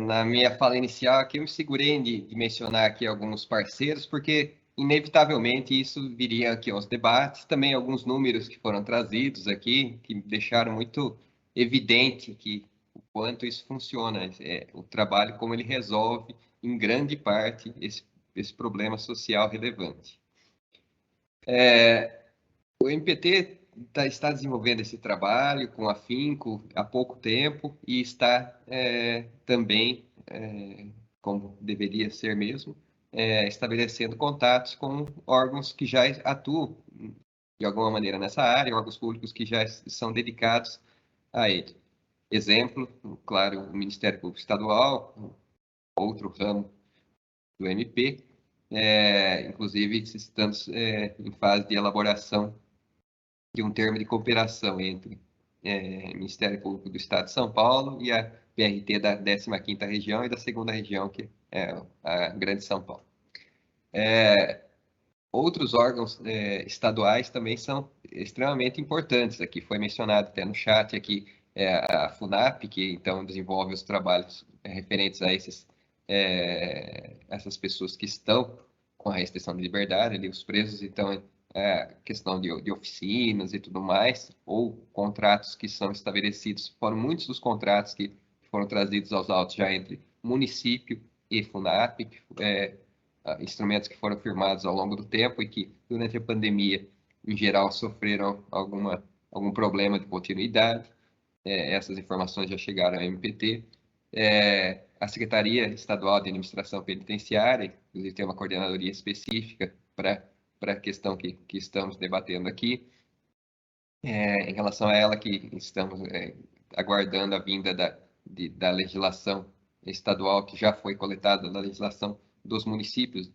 na minha fala inicial aqui, eu me segurei de mencionar aqui alguns parceiros, porque inevitavelmente isso viria aqui aos debates, também alguns números que foram trazidos aqui, que deixaram muito evidente o quanto isso funciona, o trabalho, como ele resolve, em grande parte, esse problema social relevante. O MPT está desenvolvendo esse trabalho com afinco há pouco tempo e está também, como deveria ser mesmo, estabelecendo contatos com órgãos que já atuam de alguma maneira nessa área, órgãos públicos que já são dedicados a ele. Exemplo, claro, o Ministério Público Estadual, outro ramo do MP, inclusive estamos em fase de elaboração de um termo de cooperação entre o Ministério Público do Estado de São Paulo e a PRT da 15ª região e da 2ª região, que é a Grande São Paulo. Outros órgãos estaduais também são extremamente importantes. Aqui foi mencionado até no chat aqui a FUNAP, que então desenvolve os trabalhos referentes a essas pessoas que estão com a restrição de liberdade, ali, os presos, então, questão de oficinas e tudo mais, ou contratos que são estabelecidos, foram muitos dos contratos que foram trazidos aos autos já entre município e FUNAP, instrumentos que foram firmados ao longo do tempo e que, durante a pandemia, em geral, sofreram algum problema de continuidade. Essas informações já chegaram ao MPT. A Secretaria Estadual de Administração Penitenciária, inclusive tem uma coordenadoria específica para a questão que estamos debatendo aqui. Em relação a ela, que estamos aguardando a vinda da legislação estadual, que já foi coletada na legislação dos municípios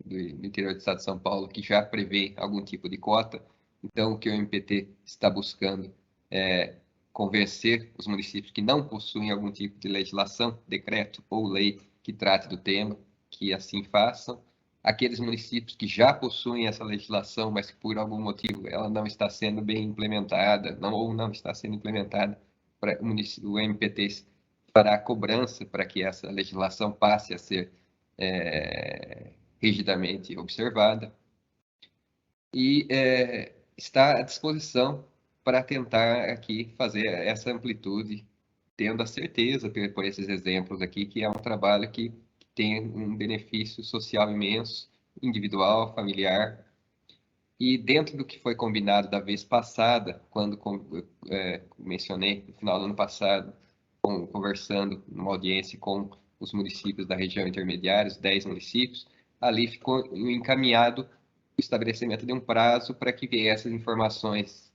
do interior do estado de São Paulo, que já prevê algum tipo de cota. Então, o que o MPT está buscando é convencer os municípios que não possuem algum tipo de legislação, decreto ou lei que trate do tema, que assim façam. Aqueles municípios que já possuem essa legislação, mas que por algum motivo ela não está sendo bem implementada, ou não está sendo implementada, o MPT fará a cobrança para que essa legislação passe a ser rigidamente observada. E está à disposição para tentar aqui fazer essa amplitude, tendo a certeza, por esses exemplos aqui, que é um trabalho que tem um benefício social imenso, individual, familiar. E dentro do que foi combinado da vez passada, quando mencionei no final do ano passado, conversando numa audiência com os municípios da região intermediária, os 10 municípios, ali ficou encaminhado o estabelecimento de um prazo para que viessem informações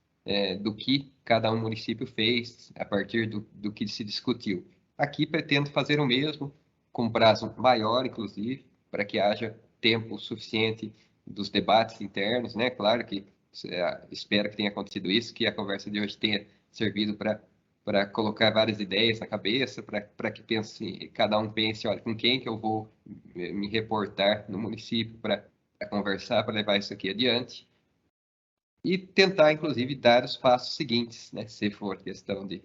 do que cada um município fez a partir do que se discutiu. Aqui pretendo fazer o mesmo, com prazo maior, inclusive, para que haja tempo suficiente dos debates internos, né? Claro que espero que tenha acontecido isso, que a conversa de hoje tenha servido para colocar várias ideias na cabeça, para que cada um pense, olha, com quem que eu vou me reportar no município para conversar, para levar isso aqui adiante. E tentar, inclusive, dar os passos seguintes, né? Se for questão de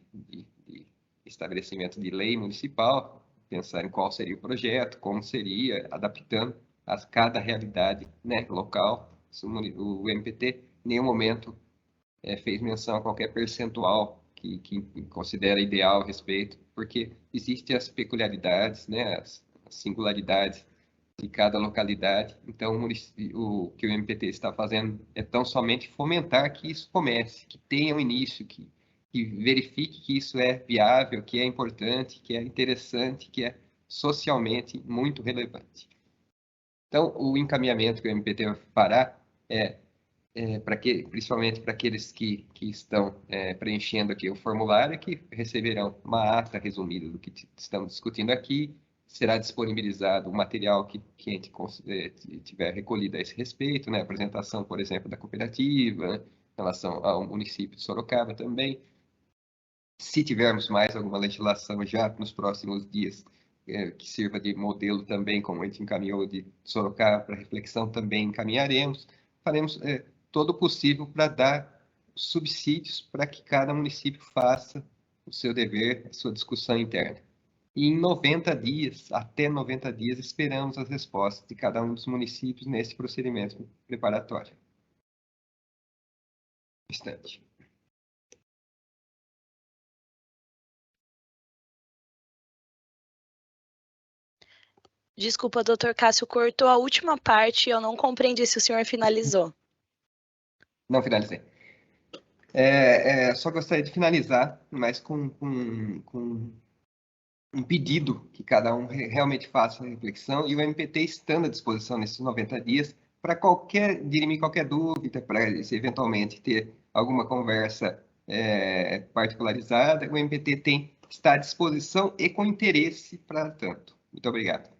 estabelecimento de lei municipal, pensar em qual seria o projeto, como seria, adaptando a cada realidade, né, local. O MPT, em nenhum momento, fez menção a qualquer percentual que considera ideal a respeito, porque existem as peculiaridades, né, as singularidades de cada localidade. Então, o que o MPT está fazendo é tão somente fomentar que isso comece, que tenha um início, que verifique que isso é viável, que é importante, que é interessante, que é socialmente muito relevante. Então, o encaminhamento que o MPT fará principalmente para aqueles que estão preenchendo aqui o formulário, que receberão uma ata resumida do que estamos discutindo aqui. Será disponibilizado o material que a gente tiver recolhido a esse respeito, né? A apresentação, por exemplo, da cooperativa, né? Em relação ao município de Sorocaba também. Se tivermos mais alguma legislação já nos próximos dias, que sirva de modelo também, como a gente encaminhou de Sorocaba para reflexão, também encaminharemos. Faremos todo o possível para dar subsídios para que cada município faça o seu dever, a sua discussão interna. E em 90 dias, até 90 dias, esperamos as respostas de cada um dos municípios nesse procedimento preparatório. Instante. Desculpa, doutor Cássio, cortou a última parte, eu não compreendi se o senhor finalizou. Não finalizei. Só gostaria de finalizar, mas com um pedido que cada um realmente faça a reflexão, e o MPT estando à disposição nesses 90 dias para dirimir qualquer dúvida, para se eventualmente ter alguma conversa particularizada, o MPT está à disposição e com interesse para tanto. Muito obrigado.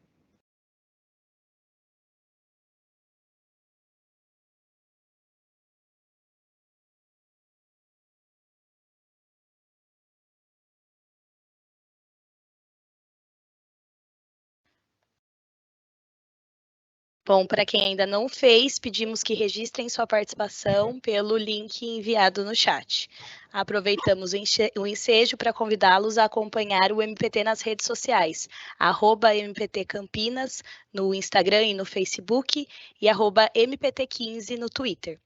Bom, para quem ainda não fez, pedimos que registrem sua participação pelo link enviado no chat. Aproveitamos o ensejo para convidá-los a acompanhar o MPT nas redes sociais, @MPT Campinas, no Instagram e no Facebook, e @MPT15 no Twitter.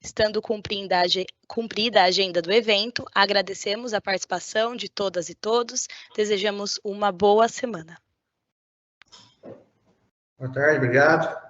Estando cumprida a agenda do evento, agradecemos a participação de todas e todos, desejamos uma boa semana. Boa tarde, obrigado.